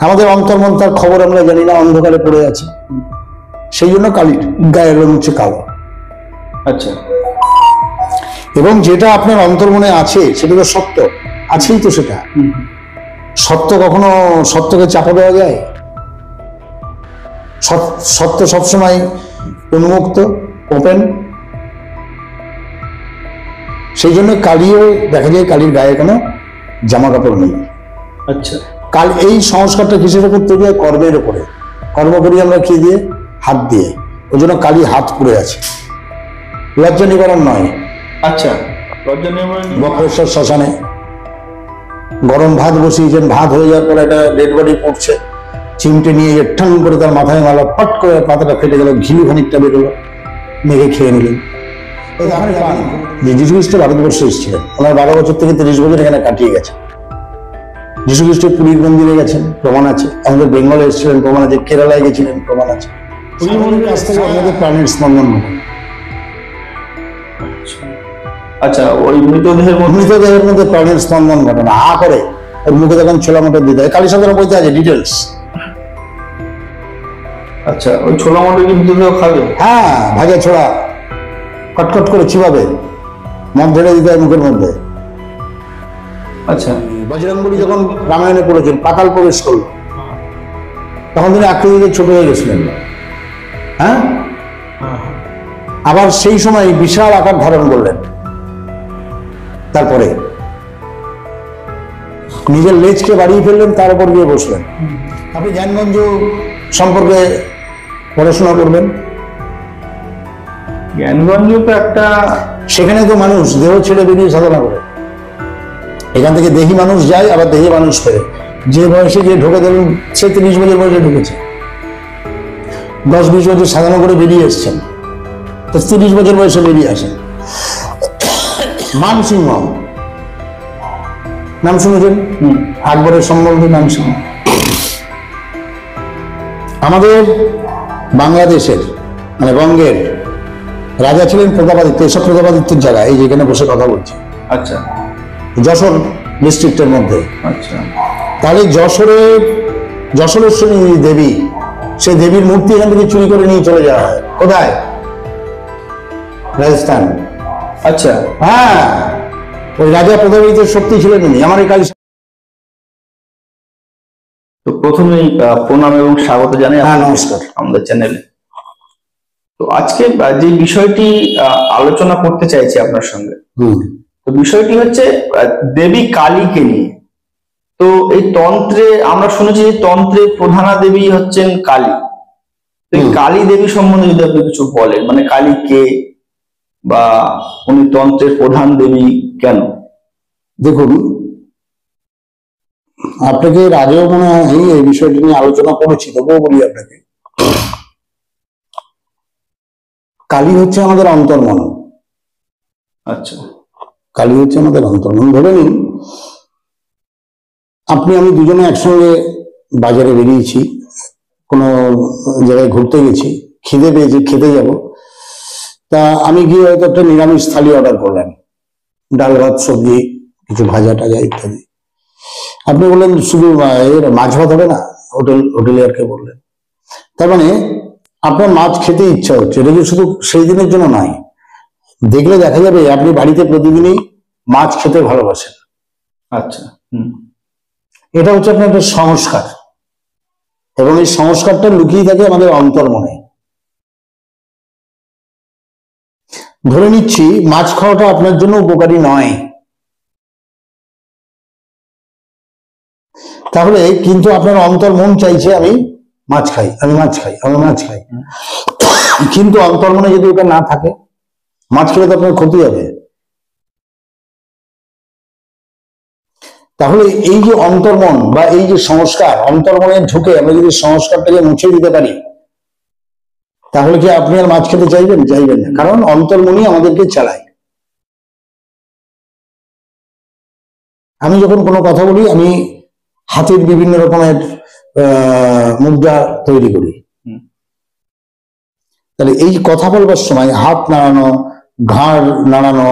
আমাদের অন্তর্মন তার খবর আমরা জানি না, অন্ধকারে পড়ে আছে, সেই জন্য কালির গায়ের রং হচ্ছে কালো। আচ্ছা। এবং যেটা আপনার অন্তর্মনে আছে সেটা তো সত্য, আছেই তো সেটা। সত্য কখনো সত্যকে চাপা দেওয়া যায়? সত্য সবসময় উন্মুক্ত, ওপেন। সেই জন্য কালিও দেখা যায় কালির গায়ে কোনো জামা কাপড় নেই। আচ্ছা। কাল এই সংস্কারটা কিসের উপর তৈরি হয়? কর্মের উপরে। কর্ম করি আমরা কি দিয়ে? হাত দিয়ে। ওই জন্য কালি হাত পুড়ে আছে, লজ্জা নিবারণ নয়। আচ্ছা, লজ্জা নিবারণ। বক্রেশ্বর শ্মশানে গরম ভাত বসিয়েছেন, ভাত হয়ে যাওয়ার পরে একটা ডেড বডি পড়ছে, চিমটে নিয়ে ঠাং করে তার মাথায় মালা, পট করে পাতাটা ফেটে গেল, ঘিলু খানিকটা বেরোলো, মেঘে খেয়ে নিলেন। যে যীশু খ্রিস্ট ভারতবর্ষে এসেছিলেন, ওনার 12 বছর থেকে 30 বছর এখানে কাটিয়ে গেছে। যীশু খ্রিস্ট পুরীর মন্দিরে গেছেন, প্রমাণ আছে। আমাদের বেঙ্গলে এসেছিলেন, প্রমাণ আছে। কেরালায় গেছিলেন, প্রমাণ আছে। পুরীর মন্দিরের কাছ থেকে আপনাদের প্রাণের স্পন্দন। আচ্ছা, ওই মৃতদেহের মধ্যে প্রাণের স্পন্দন ঘটে না, হা করে ওর মুখে তখন ছোলা মটর দিতে হয়। কালীসঙ্গের বইতে আছে ডিটেলস। আচ্ছা, ওই ছোলা মটর কি মৃতদেহ খাবে? হ্যাঁ, ভাজা ছোলা কটকট করে চিবাবে, মদ ঢেলে দিতে হয় মুখের মধ্যে। আচ্ছা। বজরঙ্গবলী যখন রামায়ণে পড়েছেন, পাতাল প্রবেশ করলো, তখন তিনি আকৃতিতে ছোট হয়ে গেছিলেন। হ্যাঁ, আবার সেই সময় বিশাল আকার ধারণ করলেন। তারপরে নিজের লেজকে বাড়িয়ে ফেললেন, তার উপর গিয়ে বসলেন। আপনি জ্ঞানগঞ্জ সম্পর্কে পড়াশোনা করবেন। জ্ঞানগঞ্জ তো একটা, সেখানে তো মানুষ দেহ ছেড়ে বেরিয়ে সাধনা করে। এখান থেকে দেহি মানুষ যায়, আবার দেহি মানুষ ফেরে। যে বয়সে যে ঢুকে দিলেন, সে 30 বছর বয়সে ঢুকেছে, 10-20 বছর সাধনা করে বেরিয়ে এসছেন, তো 30 বছর বয়সে বেরিয়ে আসেন। মানসিংহ নাম শুনেছেন? আকবরের সম্বন্ধে মানসিংহ। আমাদের বাংলাদেশের মানে বঙ্গের রাজা ছিলেন প্রতাপাদিত্য। এসব প্রতাপাদিত্যের জায়গা এই যেখানে বসে কথা বলছি। আচ্ছা। যশোর ডিস্ট্রিক্টের মধ্যে। আচ্ছা। তাহলে যশোরেশ্বরী দেবী, সেই দেবীর মূর্তি এখান থেকে চুরি করে নিয়ে চলে যাওয়া হয়। কোথায়? রাজস্থান। আচ্ছা। হ্যাঁ, ওই রাজা প্রতাপাদিত্যের শক্তি ছিলেন উনি। আমার এই কাজ। তো প্রথমেই প্রণাম এবং স্বাগত জানাই। হ্যাঁ, নমস্কার আমাদের চ্যানেলে। তো আজকে যে বিষয়টি আলোচনা করতে চাইছি আপনার সঙ্গে, তো বিষয়টি হচ্ছে দেবী কালীকে নিয়ে। তো এই তন্ত্রে আমরা শুনেছি যে তন্ত্রের প্রধানা দেবী হচ্ছেন কালী। এই কালী দেবী সম্বন্ধে যদি আপনি কিছু বলেন, মানে কালী কে, বা উনি তন্ত্রের প্রধান দেবী কেন? দেখুন, আপনাকে এর আগেও মনে হয় এই বিষয়টি নিয়ে আলোচনা করেছি, তবুও বলি আপনাকে। কালী হচ্ছে আমাদের অন্তর্মন। আচ্ছা। কালী হচ্ছে আমাদের অন্তর্মন। ধরে নিন আপনি আমি দুজনে একসঙ্গে বাজারে বেরিয়েছি, কোনো জায়গায় ঘুরতে গেছি, খিদে পেয়েছি, খেতে যাব। তা আমি গিয়ে হয়তো একটা নিরামিষ থালি অর্ডার করলাম, ডাল ভাত সবজি কিছু ভাজা টাজা ইত্যাদি। আপনি বললেন শুধু মাছ ভাত হবে না, হোটেলিয়ারকে বললেন। তার মানে আপনার মাছ খেতে ইচ্ছা হচ্ছে, এটা যে শুধু সেই দিনের জন্য নয়। দেখলে দেখা যাবে আপনি বাড়িতে প্রতিদিনই মাছ খেতে ভালোবাসেন। আচ্ছা। এটা হচ্ছে আপনার একটা সংস্কার, এবং এই সংস্কারটা লুকিয়ে থাকে আমাদের অন্তর্মনে। ধরে নিচ্ছি মাছ খাওয়াটা আপনার জন্য উপকারী নয়, তাহলে কিন্তু আপনার অন্তর্মন চাইছে আমি মাছ খাই, আমি মাছ খাই, আমি মাছ খাই। কিন্তু অন্তর্মনে যদি ওটা না থাকে, মাছ খেলে তো আপনার ক্ষতি হবে। তাহলে এই যে অন্তর্মন বা এই যে সংস্কার, অন্তর্মনে ঢুকে আমরা যদি সংস্কারটাকে মুছে দিতে পারি, তাহলে কি আপনি আর মাছ খেতে চাইবেন? চাইবেন না, কারণ অন্তর্মনই আমাদেরকে চালায়। আমি যখন কোনো কথা বলি, আমি হাতের বিভিন্ন রকমের মুদ্রা তৈরি করি। তাহলে এই কথা বলবার সময় হাত নাড়ানো, ঘাড় নাড়ানো,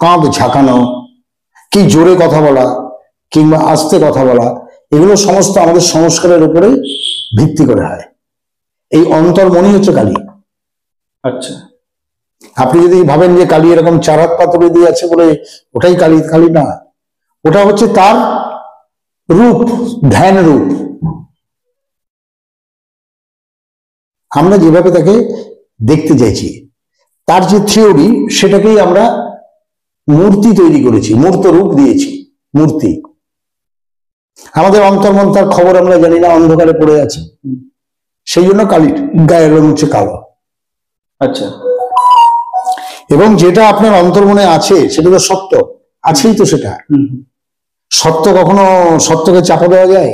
কাঁধ ঝাঁকানো, কি জোরে কথা বলা কিংবা আস্তে কথা বলা, এগুলো সমস্ত আমাদের সংস্কারের উপরে ভিত্তি করে হয়। এই অন্তর্মণি হচ্ছে কালী। আচ্ছা, আপনি যদি ভাবেন যে কালী এরকম চার হাত পাথরে দিয়ে আছে বলে ওটাই কালী, কালী না, ওটা হচ্ছে তার রূপ, ধ্যান রূপ। আমরা যেভাবে তাকে দেখতে চাইছি, তার যে থিওরি, সেটাকেই আমরা মূর্তি তৈরি করেছি, মূর্ত রূপ দিয়েছি, মূর্তি। আমাদের অন্তর্মন তার খবর আমরা জানি না, অন্ধকারে পড়ে আছে, সেই জন্য কালীর গায়ের রং হচ্ছে কালো। আচ্ছা, এবং যেটা আপনার অন্তর্মনে আছে সেটা তো সত্য, আছেই তো সেটা। সত্য কখনো সত্যকে চাপা দেওয়া যায়?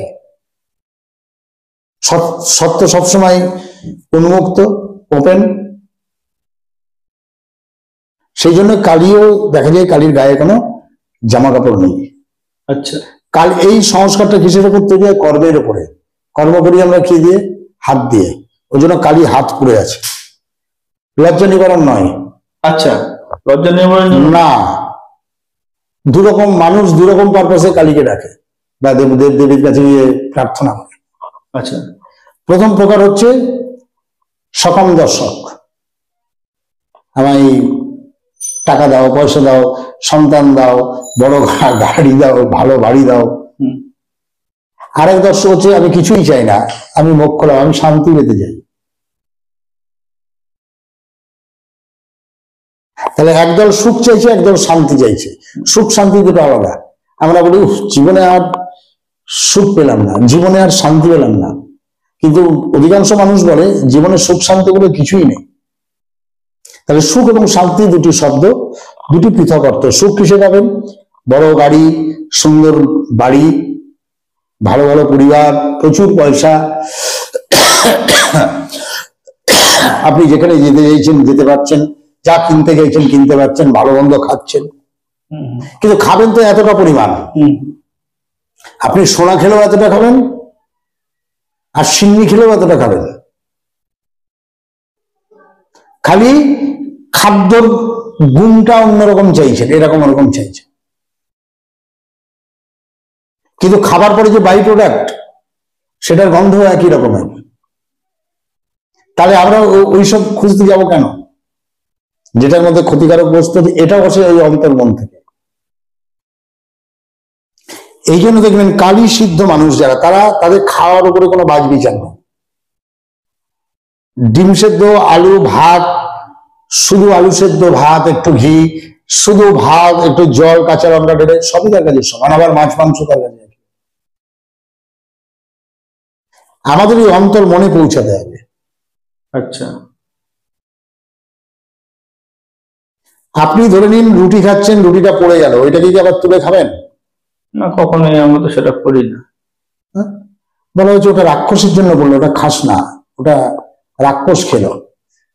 সত্য সবসময় উন্মুক্ত, ওপেন। সেই জন্য কালীও দেখা যায় কালীর গায়ে কোনো জামা কাপড় নেই। আচ্ছা, কাল এই সংস্কারটা কিসের উপর তৈরি হয়? কর্মের উপরে। কর্ম করি আমরা কি দিয়ে? হাত দিয়ে। ওই জন্য কালী হাত পুড়ে আছে, লজ্জা নিবারণ নয়। আচ্ছা, লজ্জা নিবারণ না, দুরকম মানুষ দুরকম পারপাসে কালীকে ডাকে বা দেব দেবীর কাছে গিয়ে প্রার্থনা করে। আচ্ছা, প্রথম প্রকার হচ্ছে সকাম দর্শক, আমায় টাকা দাও, পয়সা দাও, সন্তান দাও, বড় গাড়ি দাও, ভালো বাড়ি দাও। আরেক দর্শক হচ্ছে আমি কিছুই চাই না, আমি মোক্ষ লাভ, আমি শান্তি পেতে চাই। তাহলে একদল সুখ চাইছে, একদল শান্তি চাইছে। সুখ শান্তি দুটো আলাদা। আমরা বলি জীবনে আর সুখ পেলাম না, জীবনে আর শান্তি পেলাম না, কিন্তু অধিকাংশ মানুষ বলে জীবনে সুখ শান্তি বলে কিছুই নেই। তাহলে সুখ এবং শান্তি দুটি শব্দ, দুটি পৃথক অর্থ। সুখ কিসে পাবেন? বড় গাড়ি, সুন্দর বাড়ি, ভালো ভালো পরিবার, প্রচুর পয়সা, আপনি যেখানে যেতে চাইছেন যেতে পারছেন, যা কিনতে চাইছেন কিনতে পারছেন, ভালো মন্দ খাচ্ছেন। কিন্তু খাবেন তো এতটা পরিমাণ। আপনি সোনা খেলেও এতটা খাবেন, আর সিন্নি খেলেও এতটা খাবেন। খালি খাদ্যর গুণটা অন্যরকম চাইছেন, এরকম ওরকম চাইছেন, কিন্তু খাবার পরে যে বাই প্রোডাক্ট, সেটার গন্ধ একই রকমের। তাহলে আমরা ওইসব খুঁজতে যাব কেন, যেটার মধ্যে ক্ষতিকারক বস্তু? এটা বসে ওই অন্তর্মন থেকে। এই জন্য দেখবেন কালী সিদ্ধ মানুষ যারা, তারা তাদের খাওয়ার উপরে কোনো বাজ বিচার নেই। ডিম সেদ্ধ, আলু, ভাত, শুধু আলু সেদ্ধ, ভাত, একটু ঘি, শুধু ভাত, একটু জল, কাঁচা লঙ্কা ঢেলে, সবই তার কাছে সমান। আবার মাছ মাংস তার কাছে। আমাদের এই অন্তর মনে পৌঁছাতে হবে। আচ্ছা, আপনি ধরে নিন রুটি খাচ্ছেন, রুটিটা পড়ে গেল, ওইটাকে কি আবার তুলে খাবেন? না, কখনোই আমরা তো সেটা করি না। বলা হচ্ছে ওটা রাক্ষসের জন্য বললো, ওটা খাস না, ওটা রাক্ষস খেলো।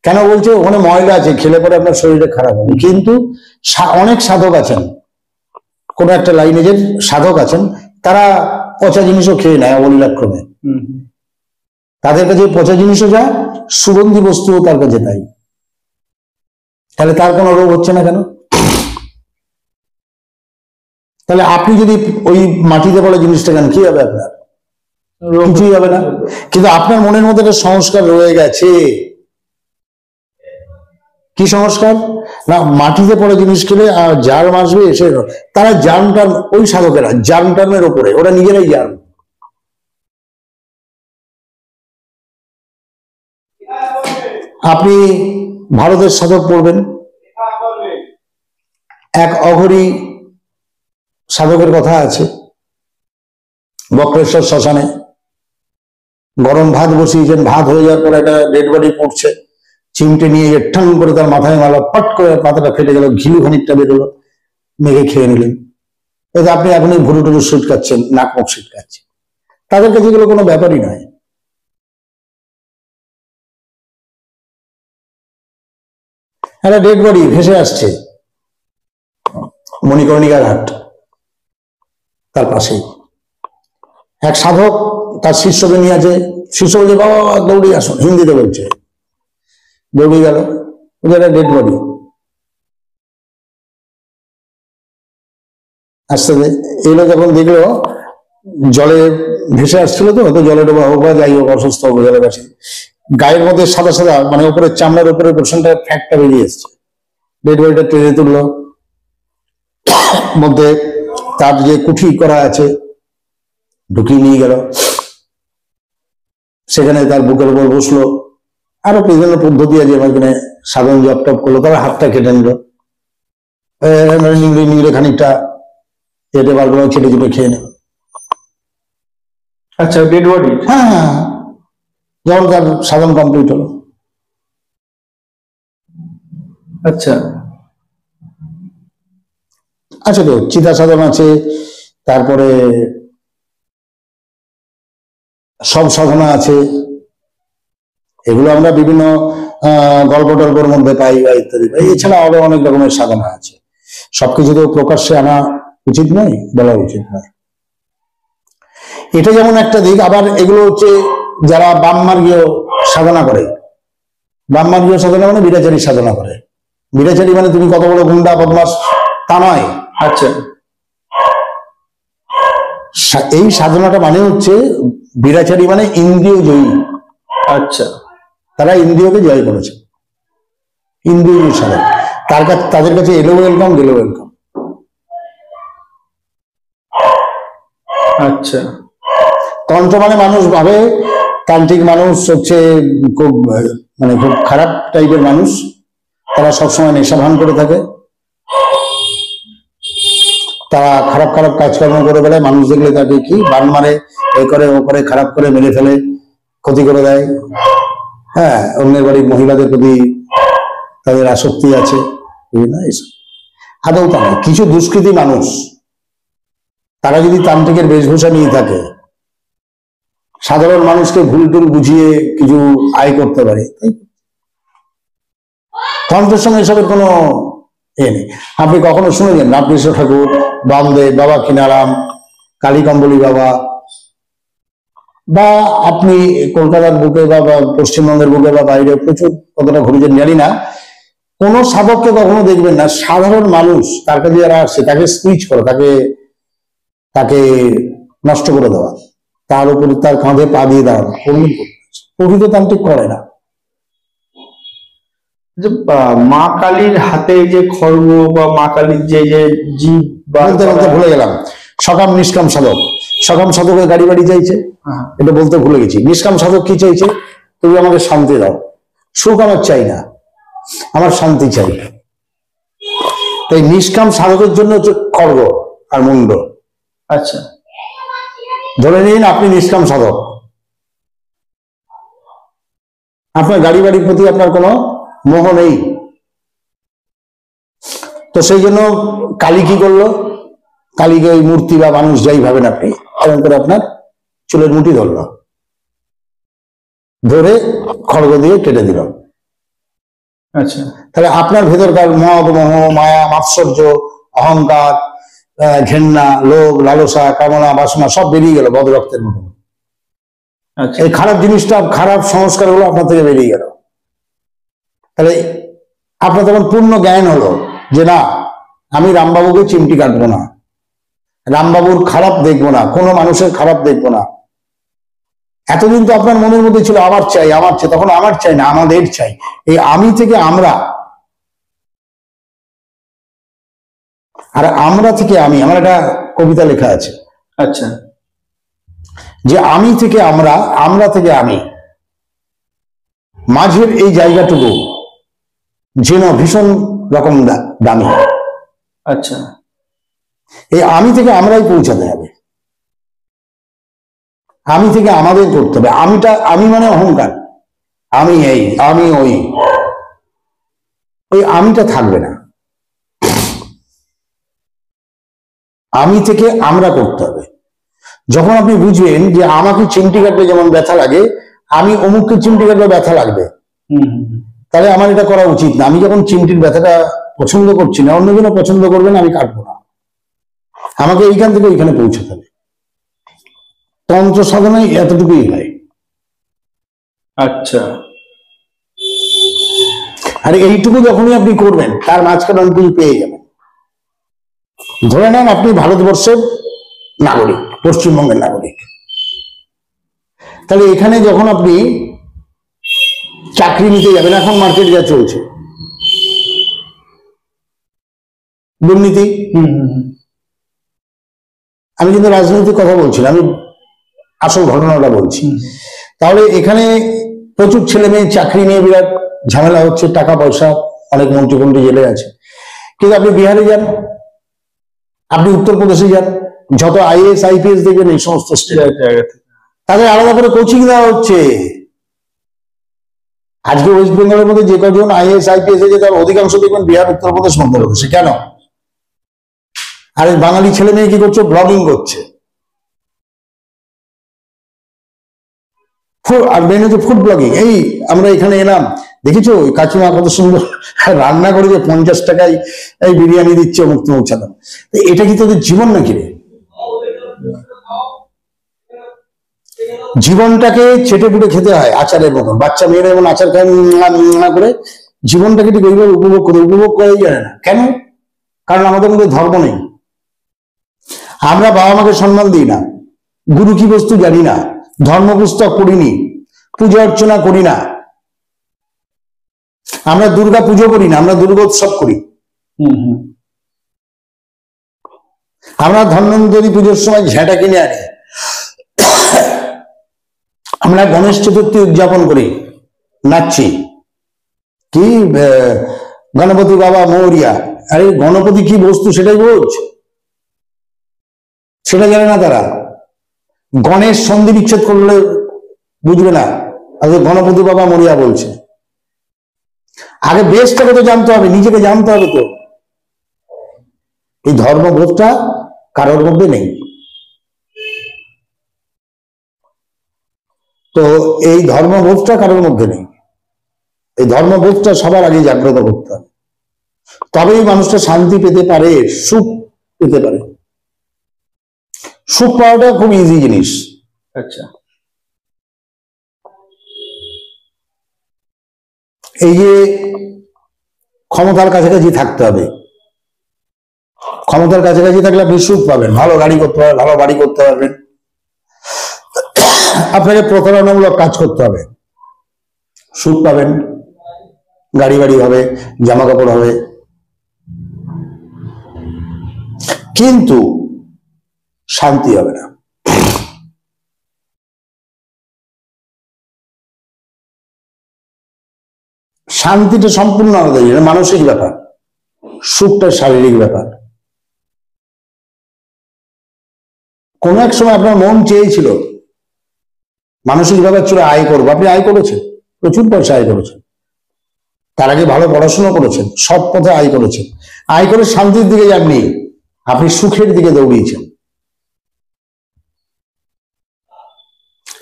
কেন বলছে? ওখানে ময়লা আছে, খেলে পরে আপনার শরীরে খারাপ হবে। কিন্তু অনেক সাধক আছেন, কোন একটা লাইনেজের সাধক আছেন, তারা পচা জিনিসও খেয়ে নেয় অবলীলাক্রমে। তাদের কাছে পচা জিনিসও যায়, সুগন্ধি বস্তুও তার কাছে তাই। তাহলে তার কোনো রোগ হচ্ছে না কেন? তাহলে আপনি যদি ওই মাটিতে পড়া জিনিসটা কেন, কি হবে আপনার? কিছুই হবে না। কিন্তু আপনার মনের মধ্যে একটা সংস্কার রয়ে গেছে। কি সংস্কার? না, মাটিতে পড়া জিনিস খেলে জার্ম আসবে, এসে তারা জার্ম টার্ম, ওই সাধকেরা জার্ম টার্মের ওপরে, ওরা নিজেরাই জার্ম। আপনি ভারতের সাধক পড়বেন, এক অঘরী সাধকের কথা আছে, বক্রেশ্বর শ্মশানে গরম ভাত বসিয়েছেন, ভাত হয়ে যাওয়ার পর একটা ডেড বডি পড়ছে, চিমটে নিয়ে ঠাং করে তার মাথায় মারলো, পট করে মাথাটা ফেটে গেল, ঘিলু খানিকটা বেরোলো, মেঘে খেয়ে নিলেন। এতে আপনি এখনই ভুরু টুরু ছিটকাচ্ছেন, নাক মুখ ছিটকাচ্ছেন। তাদের কাছে এগুলো কোনো ব্যাপারই নয়। একটা ডেড বডি ভেসে আসছে মণিকর্ণিকার ঘাট, তার পাশেই এক সাধক তার শিষ্যকে নিয়ে আছে। শিষ্য বলছে বাবা দৌড়ে আসুন, হিন্দিতে বলছে। দৌড়ে গেল, একটা ডেড বডি। আস্তে এগুলো যখন দেখলো, জলে ভেসে আসছিল, তো হয়তো জলে ডোবা হোক বা যাই হোক, অসুস্থ হোক, জলের কাছে গায়ের মধ্যে সাদা সাদা মানে উপরে চামড়ার উপরে পোর্শনটা ফ্যাটটা বেরিয়ে এসছে। ডেড বডিটা টেনে তুললো, মধ্যে তার যে কুঠি করা আছে ঢুকিয়ে নিয়ে গেল, সেখানে তার বুকের উপর বসলো, আরো বিভিন্ন পদ্ধতি আছে এখানে সাধারণ জপ টপ করলো, তার হাতটা কেটে নিল, নিংড়ে নিংড়ে খানিকটা কেটে বার করে ছেটে চুটে খেয়ে নেবে। আচ্ছা, ডেড বডি? হ্যাঁ হ্যাঁ, যখন তার সাধন কমপ্লিট হলো। আচ্ছা আচ্ছা, তো চিতা সাধন আছে, তারপরে সব সাধনা আছে, এগুলো আমরা বিভিন্ন গল্প টল্পের মধ্যে পাই বা ইত্যাদি পাই। এছাড়া আরো অনেক রকমের সাধনা আছে, সবকিছু তো প্রকাশ্যে আনা উচিত নয়, বলা উচিত নয়। এটা যেমন একটা দিক। আবার এগুলো হচ্ছে যারা বামমার্গীয় সাধনা করে, বামমার্গীয় সাধনা মানে বিরাচারী সাধনা করে। বিরাচারী মানে তুমি কত বড় গুন্ডা বদমাস তা নয়। আচ্ছা, এই সাধনাটা মানে হচ্ছে বিরাচারী মানে ইন্দ্রিয় জয়ী। আচ্ছা, তারা ইন্দ্রিয়কে জয় করেছে, ইন্দ্রিয় সাধন। তাদের কাছে এলো ওয়েলকাম, গেলো ওয়েলকাম। আচ্ছা, তন্ত্র মানে মানুষ ভাবে তান্ত্রিক মানুষ হচ্ছে খুব মানে খুব খারাপ টাইপের মানুষ, তারা সবসময় নেশা ভান করে থাকে, তারা খারাপ খারাপ কাজকর্ম করে বেড়ায়, মানুষ দেখলে তাকে কি বান মারে, এ করে ও করে, খারাপ করে, মেরে ফেলে, ক্ষতি করে দেয়। হ্যাঁ, অন্যের বাড়ির মহিলাদের প্রতি তাদের আসক্তি আছে, আদৌ তা নয়। কিছু দুষ্কৃতী মানুষ তারা যদি তান্ত্রিকের বেশভূষা নিয়ে থাকে, সাধারণ মানুষকে ভুল টুল বুঝিয়ে কিছু আয় করতে পারে, তন্ত্রের সঙ্গে এসবের কোনো এ নেই। আপনি কখনো শুনেছেন রামকৃষ্ণ ঠাকুর, বামদেব, বাবা কিনারাম, কালীকম্বলী বাবা, বা আপনি কলকাতার বুকে বা পশ্চিমবঙ্গের বুকে বা বাইরে প্রচুর কতটা ঘুরেছেন জানি না, কোন সাধককে কখনো দেখবেন না সাধারণ মানুষ তার কাছে যারা আসছে তাকে স্পিচ করে, তাকে নষ্ট করে দেওয়া, তার উপরে তার কাঁধে পা দিয়ে দাঁড়ানো, প্রকৃত তান্ত্রিক করে না। মা কালীর হাতে যে খড়গ বা মা কালীর যে জীব, বলতে বলতে ভুলে গেলাম, সকাম নিষ্কাম সাধক। সকাম সাধকের গাড়ি বাড়ি চাইছে, এটা বলতে ভুলে গেছি। নিষ্কাম সাধক কি চাইছে? তুমি আমাকে শান্তি দাও, সুখ আমার চাই না, আমার শান্তি চাই। তাই নিষ্কাম সাধকের জন্য হচ্ছে খড়গ আর মুন্ড। আচ্ছা, ধরে নিন আপনি নিষ্কাম সাধক, আপনার গাড়ি বাড়ির প্রতি আপনার কোনো মোহ নেই, তো সেই জন্য কালী কি করলো? কালীকে ওই মূর্তি বা মানুষ যাই ভাবেন আপনি, এরকম করে আপনার চুলের মুঠি ধরলো, ধরে খড়গ দিয়ে কেটে দিল। আচ্ছা, তাহলে আপনার ভেতরকার মদ, মোহ, মায়া, মাৎসর্য, অহংকার, ঘেন্না, লোভ, লালসা, কামনা, বাসনা সব বেরিয়ে গেল বদ রক্তের মতো। এই খারাপ জিনিসটা, খারাপ সংস্কার গুলো আপনার থেকে বেরিয়ে গেল। তাহলে আপনার তখন পূর্ণ জ্ঞান হলো যে না, আমি রামবাবুকে চিমটি কাটবো না, রামবাবুর খারাপ দেখবো না, কোনো মানুষের খারাপ দেখবো না। এতদিন তো আপনার মনের মধ্যে ছিল আমার চাই, আমার চাই, তখন আমার চাই না, আমাদের চাই। এই আমি থেকে আমরা, আর আমরা থেকে আমি, আমার একটা কবিতা লেখা আছে। আচ্ছা, যে আমি থেকে আমরা, আমরা থেকে আমি, মাঝের এই জায়গাটুকু যেন ভীষণ রকম দামি। আচ্ছা, এই আমি থেকে আমরাই পৌঁছাতে হবে, আমি থেকে আমাদের করতে হবে। আমি মানে অহংকার, আমি এই, আমি ওই আমিটা থাকবে না। আমি থেকে আমরা করতে হবে। যখন আপনি বুঝবেন যে আমাকে চিমটি কাটলে যেমন ব্যথা লাগে, আমি অমুককে চিমটি কাটলে ব্যথা লাগবে, তাহলে আমার এটা করা উচিত না। আমি যখন চিমটির ব্যথাটা পছন্দ করছি না, অন্যজনও পছন্দ করবে না, আমি কাটবো না। আমাকে এইখান থেকে ওইখানে পৌঁছাতে হবে। তন্ত্র সাধনায় এতটুকুই হয়। আচ্ছা, আর এইটুকু যখনই আপনি করবেন, তার মাঝখানে অনেক কিছু পেয়ে যাবেন। ধরে নেন আপনি ভারতবর্ষের নাগরিক, পশ্চিমবঙ্গের নাগরিক। তাহলে এখানে যখন আপনি চাকরি নিতে যাবেন, এখন মার্কেট যা চলছে, দুর্নীতি, আমি কিন্তু রাজনৈতিক কথা বলছি না, আমি আসল ঘটনাটা বলছি। তাহলে এখানে প্রচুর ছেলে মেয়ে চাকরি নিয়ে বিরাট ঝামেলা হচ্ছে, টাকা পয়সা, অনেক মন্ত্রী জেলে আছে। কিন্তু আপনি বিহারে যান, আপনি উত্তরপ্রদেশে যান, যত আইএএস আইপিএস দেখবেন এই সমস্ত জায়গাতে তাদের আলাদা করে কোচিং দেওয়া হচ্ছে। আজকে ওয়েস্ট বেঙ্গলের মধ্যে যে কজন আইএএস আইপিএস এসে তার অধিকাংশ দেখবেন বিহার, উত্তরপ্রদেশ, মধ্যপ্রদেশে। কেন? আর বাঙালি ছেলে মেয়ে কি করছে? ব্লগিং করছে। আর মেন হচ্ছে ফুড ব্লগিং। এই আমরা এখানে এলাম, দেখেছো কাকিমা কত সুন্দর রান্না করে যে 50 টাকায় এই বিরিয়ানি দিচ্ছে, অমুক তমুক ছাড়া। এটা কি তোদের জীবন নাকি রে? জীবনটাকে চেটে পুটে খেতে হয় আচারের মতন। বাচ্চা মেয়েরা এমন আচার খায় না করে, জীবনটাকে ঠিক ওইভাবে উপভোগ করাই জানে না। কেন? কারণ আমাদের মধ্যে ধর্ম নেই। আমরা বাবা মাকে সম্মান দিই না, গুরু কি বস্তু জানি না, ধর্ম পুস্তক পড়িনি, পূজা অর্চনা করি না, আমরা দুর্গা পুজো করি না, আমরা দুর্গোৎসব করি। আমরা ধন্বন্তরী পুজোর সময় ঝেঁটা কিনে আনি, আমরা গণেশ চতুর্থী উদযাপন করি, নাচছি, কি গণপতি বাবা মৌরিয়া। আরে গণপতি কি বস্তু সেটাই বোঝ, সেটা জানে না তারা। গণেশ সন্ধি বিচ্ছেদ করলে বুঝবে না, আগে গণপতি বাবা মরিয়া বলছে। আগে বেশটাকে তো জানতে হবে, নিজেকে জানতে হবে। তো এই ধর্মবোধটা কারোর মধ্যে নেই। তো এই ধর্মবোধটা কারোর মধ্যে নেই। এই ধর্মবোধটা সবার আগে জাগ্রত করতে হবে, তবেই মানুষটা শান্তি পেতে পারে, সুখ পেতে পারে। সুখ পাওয়াটা খুব ইজি জিনিস। আচ্ছা, এই যে ক্ষমতার কাছাকাছি থাকতে হবে, ক্ষমতার কাছাকাছি থাকলে আপনি সুখ পাবেন, ভালো গাড়ি করতে পারবেন, ভালো বাড়ি করতে পারবেন। আপনাকে প্রতারণামূলক কাজ করতে হবে, সুখ পাবেন, গাড়ি বাড়ি হবে, জামা কাপড় হবে। কিন্তু শান্তি হবে না। শান্তিটা সম্পূর্ণ আলাদা জিনিস, মানসিক ব্যাপার, সুখটা শারীরিক ব্যাপার। কোন এক সময় আপনার মন চেয়েছিল, মানসিক ব্যাপার ছিল আয় করবো, আপনি আয় করেছেন, প্রচুর পয়সা আয় করেছেন, তার আগে ভালো পড়াশোনা করেছেন, সৎ পথে আয় করেছেন, আয় করে শান্তির দিকে যাননি, আপনি সুখের দিকে দৌড়িয়েছেন।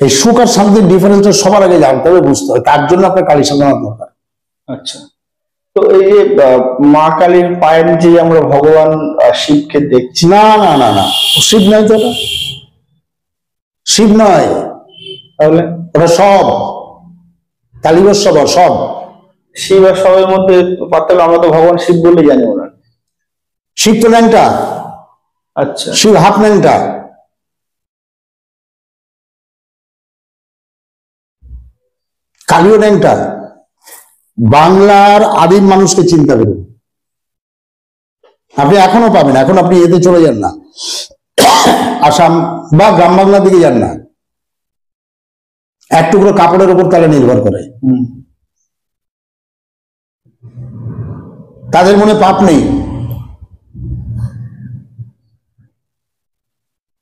এই সুখ আর শান্তির ডিফারেন্সটা সবার আগে জানতে হবে, বুঝতে হবে। তার জন্য আপনার কালী সাধনা দরকার। আচ্ছা, তো এই যে মা কালীর পায়ের যে আমরা ভগবান শিবকে দেখছি, না না না না, শিব নয় তো, ওটা শিব নয়। তাহলে ওটা সব কালীবৎসব, সব শিব আর সবের মধ্যে পার্থক্য। আমরা তো ভগবান শিব বলে জানি ওনার। শিব তো ন্যাংটা। আচ্ছা, শিব হাফ ন্যাংটা, কালীও ন্যাংটা। বাংলার আদিম মানুষকে চিন্তা করুন, আপনি এখনো পাবেন। এখন আপনি এতে চলে যান না, আসাম বা গ্রাম বাংলার দিকে যান না, এক টুকরো কাপড়ের উপর তারা নির্ভর করে। তাদের মনে পাপ নেই,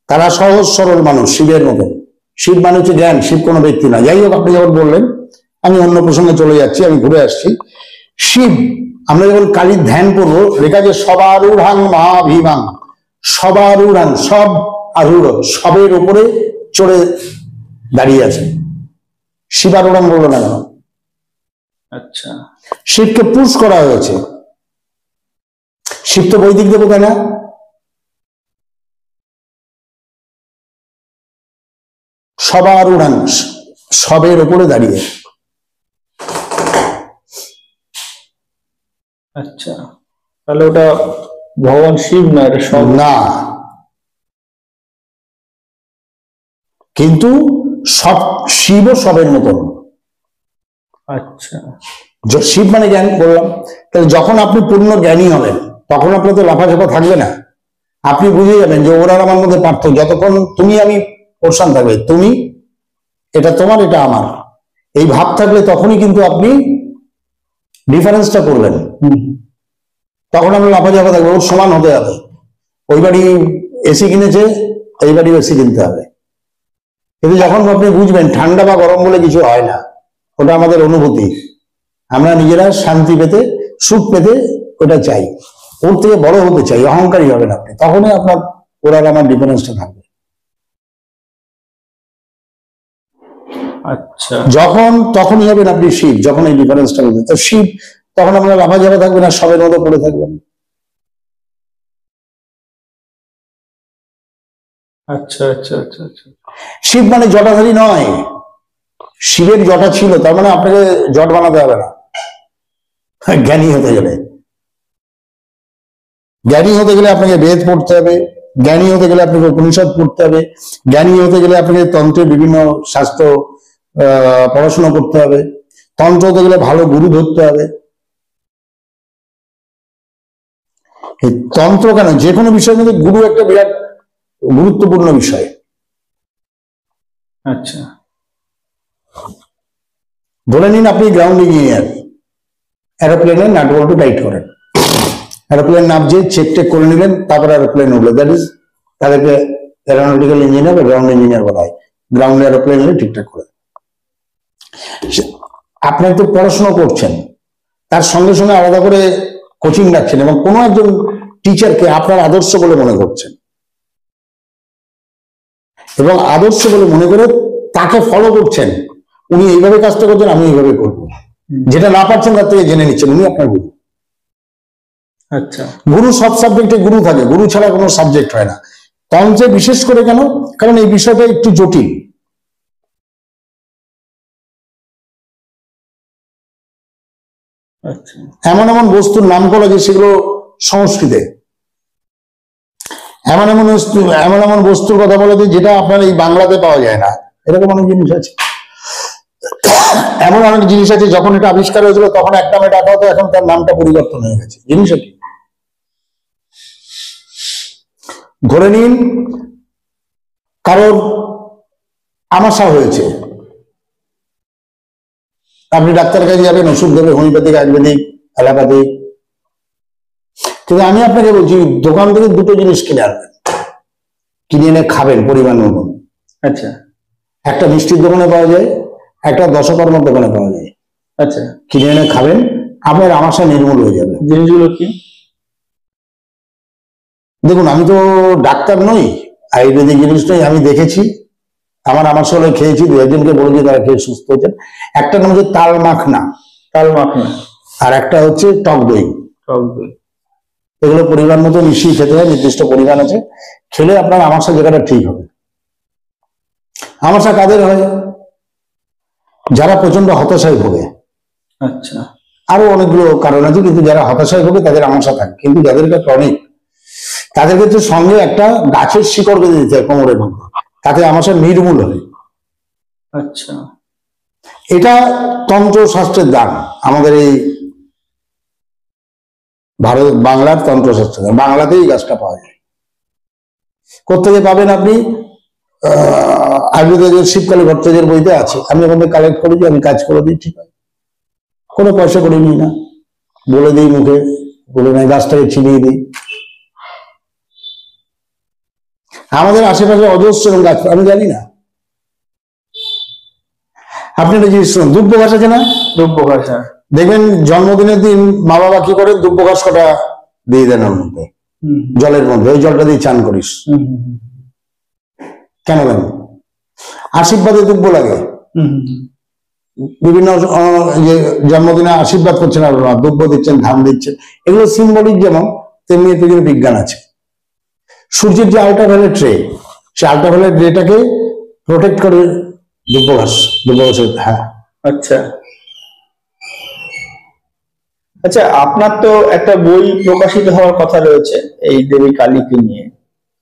তারা সহজ সরল মানুষ, শিবের মতো। শিব মানে হচ্ছে জ্ঞান, শিব কোনো ব্যক্তি না। যাই হোক, আপনি যখন বললেন, আমি অন্য প্রসঙ্গে চলে যাচ্ছি, আমি ঘুরে আসছি। শিব, আমরা যখন কালীর ধ্যান করবো, লেখা যে সবারূঢ়াং মহাভীমাং, সবারূঢ়াং, সব আরূঢ়, সবের উপরে চড়ে দাঁড়িয়ে আছে। শিবারূঢ়াং বললো না কেন? আচ্ছা, শিবকে পুশ করা হয়েছে। শিব তো বৈদিক দেবতা না, সবারূঢ়াং, সবের উপরে দাঁড়িয়ে। আচ্ছা, তাহলে ওটা ভগবান শিব না, এটা সব না। কিন্তু সব শিবও সবের মতন। আচ্ছা, শিব মানে জ্ঞান বললাম। তাহলে যখন আপনি পূর্ণ জ্ঞানী হবেন তখন আপনার তো লাফাঝাপা থাকবে না। আপনি বুঝে যাবেন যে ওরা আমার মধ্যে পার্থক্য। যতক্ষণ তুমি আমি পোর্শন থাকবে, তুমি এটা তোমার এটা আমার, এই ভাব থাকলে তখনই কিন্তু আপনি ডিফারেন্সটা করবেন। তখন আমরা লাফাঝাপা থাকবে, ওর সমান হতে হবে। ওই বাড়ি এসি কিনেছে, এই বাড়ি এসি কিনতে হবে। কিন্তু যখন আপনি বুঝবেন ঠান্ডা বা গরম বলে কিছু হয় না, ওটা আমাদের অনুভূতি, আমরা নিজেরা শান্তি পেতে সুখ পেতে ওটা চাই, ওর থেকে বড় হতে চাই, অহংকারী হবেন আপনি, তখনই আপনার ওরা আমার ডিফারেন্সটা থাকবে। আচ্ছা, তখনই হবেন আপনি শিব, যখন এই ডিফারেন্সটা বুঝবেন। তো শিব তখন আমরা লাফাঝাপা থাকবেন আর সবের মতো পড়ে থাকবেন। আচ্ছা, আচ্ছা, আচ্ছা, আচ্ছা। শিব মানে জটাধারী নয়, শিবের জটা ছিল, তার মানে আপনাকে জট বানাতে হবে না। জ্ঞানী হতে গেলে আপনাকে বেদ পড়তে হবে, জ্ঞানী হতে গেলে আপনাকে উপনিষদ পড়তে হবে, জ্ঞানী হতে গেলে আপনাকে তন্ত্রের বিভিন্ন শাস্ত্র পড়াশোনা করতে হবে, তন্ত্র হতে গেলে ভালো গুরু ধরতে হবে। এই তন্ত্র কেন, যে কোনো বিষয়ের মধ্যে গুরু একটা বিরাট গুরুত্বপূর্ণ বিষয়। আচ্ছা, ধরে নিন আপনি গ্রাউন্ড ইঞ্জিনিয়ার, এরোপ্লেনের নাট বল্টু টাইট করেন, এরোপ্লেন নামছে, চেক টেক করে নিলেন, তারপরে এরোপ্লেন উঠলো, দ্যাট ইজ তাদেরকে এরোনটিক্যাল ইঞ্জিনিয়ার বা গ্রাউন্ড ইঞ্জিনিয়ার বলা হয়। গ্রাউন্ডে এরোপ্লেন হলে ঠিকঠাক করে। আপনি তো পড়াশোনা করছেন, তার সঙ্গে সঙ্গে আলাদা করে কোচিং রাখছেন এবং কোনো একজন টিচারকে আপনার আদর্শ বলে মনে করছেন এবং আদর্শ বলে মনে করে তাকে ফলো করছেন। উনি এইভাবে কাজটা করছেন, আমি এইভাবে করবো, যেটা না পারছেন তার থেকে জেনে নিচ্ছেন, উনি আপনার গুরু। আচ্ছা, গুরু সব সাবজেক্টে গুরু থাকে, গুরু ছাড়া কোনো সাবজেক্ট হয় না। তন্ত্রে বিশেষ করে কেন, কারণ এই বিষয়টা একটু জটিল। আচ্ছা, এমন এমন বস্তুর নাম করা যে সেগুলো সংস্কৃতে, এমন এমন বস্তুর কথা বলে যে যেটা আপনার এই বাংলাতে পাওয়া যায় না, এরকম অনেক জিনিস আছে। এমন অনেক জিনিস আছে যখন এটা আবিষ্কার হয়েছিল তখন এক নামে ডাকা হতো, এখন তার নামটা পরিবর্তন হয়ে গেছে। জিনিসটা কি, ধরে নিন কারোর আমাশা হয়েছে, আপনি ডাক্তার কাছে যাবেন, ওষুধ দেবে, হোমিওপ্যাথিক, আয়ুর্বেদিক, অ্যালোপ্যাথিক। কিন্তু আমি আপনাকে বলছি দোকান থেকে দুটো জিনিস কিনে আনবেন, কিনে এনে খাবেন পরিমাণ মতন। আচ্ছা, একটা মিষ্টির দোকানে পাওয়া যায়, একটা দশকর্মার দোকানে পাওয়া যায়। আচ্ছা, কিনে এনে খাবেন, আপনার আমাশা নির্মূল হয়ে যাবে। জিনিসগুলো কি? দেখুন, আমি তো ডাক্তার নই, আয়ুর্বেদিক জিনিস নই, আমি দেখেছি, আমার আমাশা হলে খেয়েছি, দু একজনকে বলেছি, তারা খেয়ে সুস্থ হয়েছেন। একটা নাম হচ্ছে তাল মাখনা, আর একটা হচ্ছে টক দই। এগুলো পরিমাণ মতো মিশিয়ে খেতে হয়, নির্দিষ্ট পরিমাণ আছে, খেলে আপনার আমাশা জায়গাটা ঠিক হবে। আমাশা কাদের হয়? যারা প্রচন্ড হতাশায় ভোগে। আচ্ছা, আরো অনেকগুলো কারণ আছে, কিন্তু যারা হতাশায় ভোগে তাদের আমাশা থাকে। কিন্তু যাদেরকে ক্রনিক, তাদের ক্ষেত্রে সঙ্গে একটা গাছের শিকড় বেঁধে দিতে হয় কোমরের মধ্যে, তাতে আমাশা নির্মূল হয়। আচ্ছা, এটা তন্ত্র শাস্ত্রের দান, আমাদের এই ভারত বাংলার তন্ত্র শাস্ত্রের দান। বাংলাতেই গাছটা পাওয়া যায়। কোথেকে পাবেন আপনি? আয়ুর্বেদের শিবকালী ভট্টাচার্যের বইতে আছে, আমি ওখানে কালেক্ট করেছি, আমি কাজ করে দিই, ঠিক আছে, কোনো পয়সা করে নিই না, বলে দিই মুখে, বলে নাই, গাছটাকে ছিনিয়ে দিই। আমাদের আশেপাশে অজস্র গাছ, আমি জানি না। আপনি একটা জিনিস শুনুন, দুব্য ঘাস আছে না? দুব্য ঘাস, দেখবেন জন্মদিনের দিন মা বাবা কি করে, দুব্য ঘাস কটা দিয়ে দেন ওর মধ্যে, জলের মধ্যে, ওই জলটা দিয়ে চান করিস। কেন কেন? আশীর্বাদে দুব্য লাগে। বিভিন্ন জন্মদিনে আশীর্বাদ করছেন আপনারা, দুব্য দিচ্ছেন, ধান দিচ্ছেন, এগুলো সিম্বলিক, যেমন তেমনি এতে কিন্তু বিজ্ঞান আছে। সূর্যের যে আল্ট্রাভায়োলেট রে, সে আল্ট্রাভায়োলেট রেটাকে প্রোটেক্ট করে দুব্য ঘাসের। হ্যাঁ, আচ্ছা, আচ্ছা, আপনার তো একটা বই প্রকাশিত হওয়ার কথা রয়েছে এই দেবী কালীকে নিয়ে,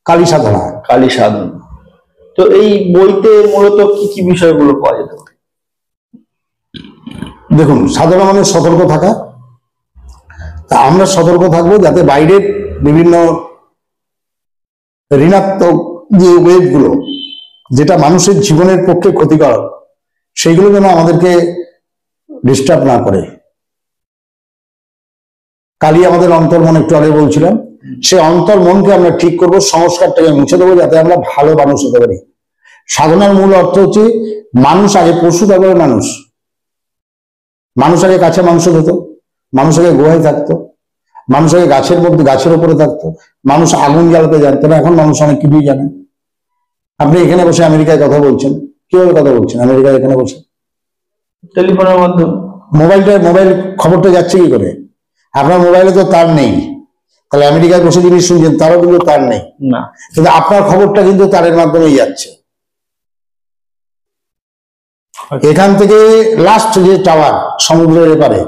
কালী সাধনা। তো এই বইতে মূলত কি কি বিষয়গুলো পাওয়া যেত? দেখুন, সাধারণ মানুষ সতর্ক থাকা, তা আমরা সতর্ক থাকবো যাতে বাইরের বিভিন্ন ঋণাত্মক যে ওয়েভগুলো, যেটা মানুষের জীবনের পক্ষে ক্ষতিকারক, সেইগুলো যেন আমাদেরকে ডিস্টার্ব না করে। কালই আমাদের অন্তর্মন, একটু আগে বলছিলাম, সে অন্তর্মনকে আমরা ঠিক করবো, সংস্কারটাকে মুছে দেবো, যাতে আমরা ভালো মানুষ হতে পারি। সাধনার মূল অর্থ হচ্ছে মানুষ আগে পশু, তারপরে মানুষ। মানুষ আগে কাছে মাংস খেত, মানুষ আগে গুহায় থাকতো, মানুষ আগে গাছের মধ্যে, গাছের উপরে থাকতো, মানুষ আগুন জ্বালাতে জানতো না, এখন মানুষ অনেক কিছুই জানে। আপনি এখানে বসে আমেরিকায় কথা বলছেন, কিভাবে কথা বলছেন আমেরিকায় এখানে বসে? টেলিফোনের মাধ্যমে। মোবাইল খবরটা যাচ্ছে কি করে? আপনার মোবাইলে তো তার নেই, তাহলে আমেরিকায় বসে জিনিস শুনছেন, তারও কিন্তু তার নেই না, কিন্তু আপনার খবরটা কিন্তু তারের মাধ্যমেই যাচ্ছে। এখান থেকে লাস্ট যে টাওয়ার সমুদ্রের এপারে,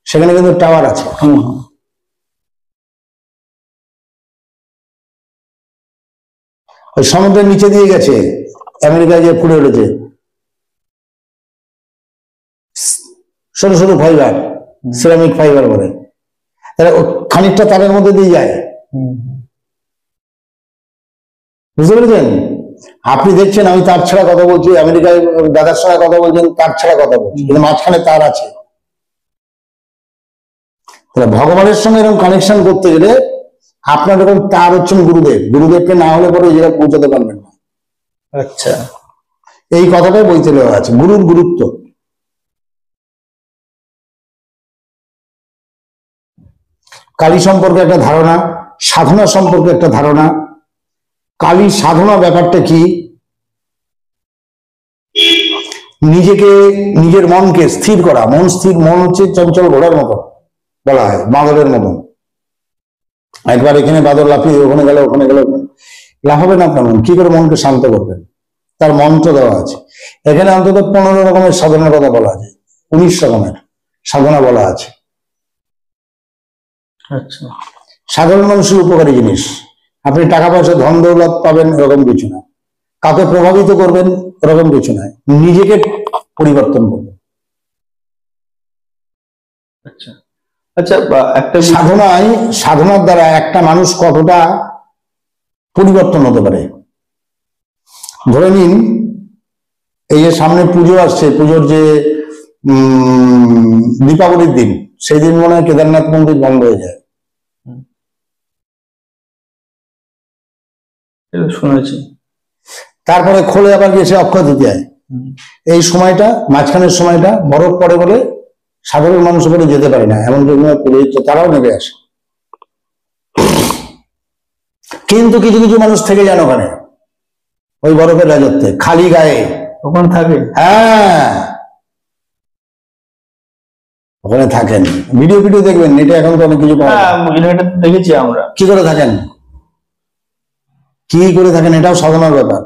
সেখানে কিন্তু টাওয়ার আছে। ওই সমুদ্রের নিচে দিয়ে গেছে, আমেরিকায় যে ফুলে উঠেছে ছোট ছোট ফাইবার, সিরামিক ফাইবার বলে, খানিকটা তারের মধ্যে দিয়ে যায়। বুঝতে পেরেছেন? আপনি দেখছেন আমি তার ছাড়া কথা বলছি, আমেরিকায় দাদার সঙ্গে কথা বলছেন, তার ছাড়া কথা বলছি, কিন্তু মাঝখানে তার আছে। তাহলে ভগবানের সঙ্গে এরকম কানেকশন করতে গেলে আপনার এরকম তার হচ্ছেন গুরুদেব। গুরুদেবকে না হলে পরে ওই জায়গায় পৌঁছাতে পারবেন না। আচ্ছা, এই কথাটাই বইতে দেওয়া আছে, গুরুর গুরুত্ব। কালী সম্পর্কে একটা ধারণা, সাধনা সম্পর্কে একটা ধারণা। কালী সাধনা ব্যাপারটা কি? নিজেকে, নিজের মনকে স্থির করা। মন স্থির, মন হচ্ছে চঞ্চল ঘোড়ার মতো বলা হয়, বাঁদরের মতো। একবার এখানে বাঁদর লাফিয়ে ওখানে গেল, ওখানে গেল, লাফাবেন আপনার মন। কি করে মনকে শান্ত করবেন? তার মন্ত্র দেওয়া আছে। এখানে অন্তত 15 রকমের সাধনার কথা বলা আছে, 19 রকমের সাধনা বলা আছে। আচ্ছা, সাধারণ মানুষের উপকারী জিনিস। আপনি টাকা পয়সা, ধন দৌলত পাবেন এরকম কিছু না, কাকে প্রভাবিত করবেন এরকম কিছু নয়, নিজেকে পরিবর্তন করবেন। আচ্ছা, আচ্ছা, একটা সাধনার দ্বারা একটা মানুষ কতটা পরিবর্তন হতে পারে। ধরে নিন, এই যে সামনে পুজো আসছে, পুজোর যে দীপাবলির দিন, সেই দিন মনে হয় কেদারনাথ মন্দির বন্ধ হয়ে যায়। শুনেছি। তারপরে খোলে আবার গিয়েছে অক্ষয় তৃতীয়ায়। এই সময়টা, মাঝখানের সময়টা বরফ পড়ে বলে সাধারণ মানুষ ওখানে যেতে পারে না, এমন পুরোহিত তারাও নেমে আসে। কিন্তু কিছু কিছু মানুষ থেকে যান ওখানে, ওই বরফের রাজত্বে, খালি গায়ে ওখানে থাকে। হ্যাঁ, ওখানে থাকেন। ভিডিও দেখবেন নেটে, এখন তো অনেক কিছু দেখেছি আমরা। কি করে থাকেন, কি করে থাকেন, এটাও সাধনার ব্যাপার।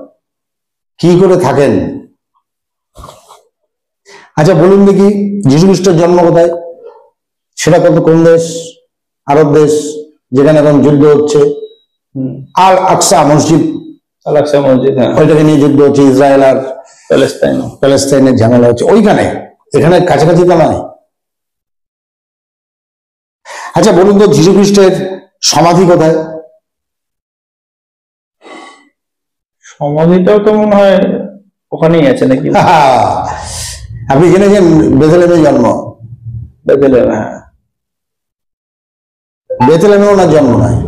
কি করে থাকেন? আচ্ছা বলুন দেখি, যীশু খ্রিস্টের জন্ম কোথায়? সেটা কোন দেশ? আরব দেশ, যেখানে এখন যুদ্ধ হচ্ছে। আল আকসা মসজিদ, ওইটাকে নিয়ে যুদ্ধ হচ্ছে। ইসরায়েল আর প্যালেস্তাইনের ঝামেলা হচ্ছে ওইখানে, এখানে কাছাকাছি তো নয়। আচ্ছা বলুন তো, যীশু খ্রিস্টের সমাধি কোথায়? সমাধিটাও তো মনে হয় ওখানেই আছে নাকি? আপনি জেনেছেন বেথলেমে জন্ম? বেথলেম, হ্যাঁ। বেথলেমে ওনার জন্ম নয়,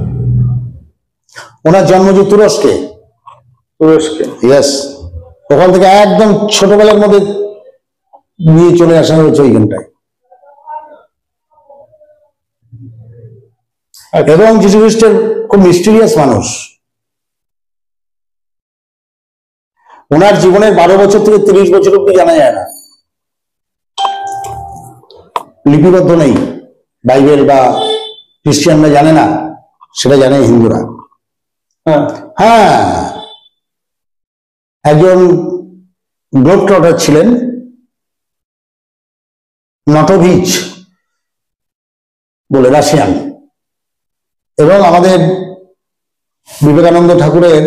ওনার জন্ম যে তুরস্কে। ইয়েস, ওখান থেকে একদম ছোটবেলার মধ্যে নিয়ে চলে আসা হয়েছে ওইখানটায়। এবং যীশু খ্রিস্টের খুব মিস্টিরিয়াস মানুষ। ওনার জীবনের 12 বছর থেকে 30 বছর অব্দি জানা যায় না, লিপিবদ্ধ নেই। বাইবেল বা খ্রিস্টানরা জানে না, সেটা জানে হিন্দুরা। হ্যাঁ, একজন গ্লোব ট্রটার ছিলেন, নটোভিচ বলে, রাশিয়ান। এবং আমাদের বিবেকানন্দ ঠাকুরের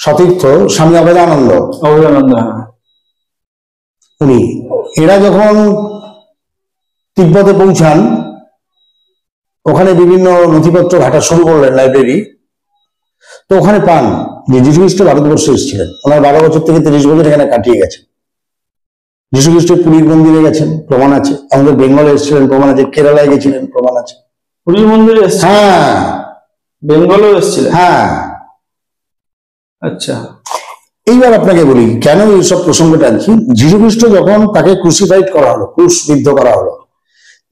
সতীর্থ স্বামী অভেদানন্দ, অভেদানন্দ, হ্যাঁ। উনি, এরা যখন তিব্বতে পৌঁছান, ওখানে বিভিন্ন নথিপত্র ঘাটা শুরু করলেন, লাইব্রেরি। তো ওখানে পান যে যীশু খ্রিস্ট ভারতবর্ষে এসেছিলেন, ওনার 12 বছর থেকে 30 বছর এখানে কাটিয়ে গেছেন। যীশু খ্রিস্ট পুরীর মন্দিরে গেছেন, প্রমাণ আছে। আমাদের বেঙ্গলে এসেছিলেন, প্রমাণ আছে। কেরালায় গেছিলেন, প্রমাণ আছে। পুরীর মন্দিরে এসেছিলেন? হ্যাঁ। বেঙ্গলেও এসেছিলেন? হ্যাঁ। আচ্ছা। এইবার আপনাকে বলি কেন এইসব প্রসঙ্গটা আনছি। যীশু খ্রিস্ট যখন তাকে ক্রুসিফাইড করা হলো, ক্রুশবিদ্ধ করা হলো,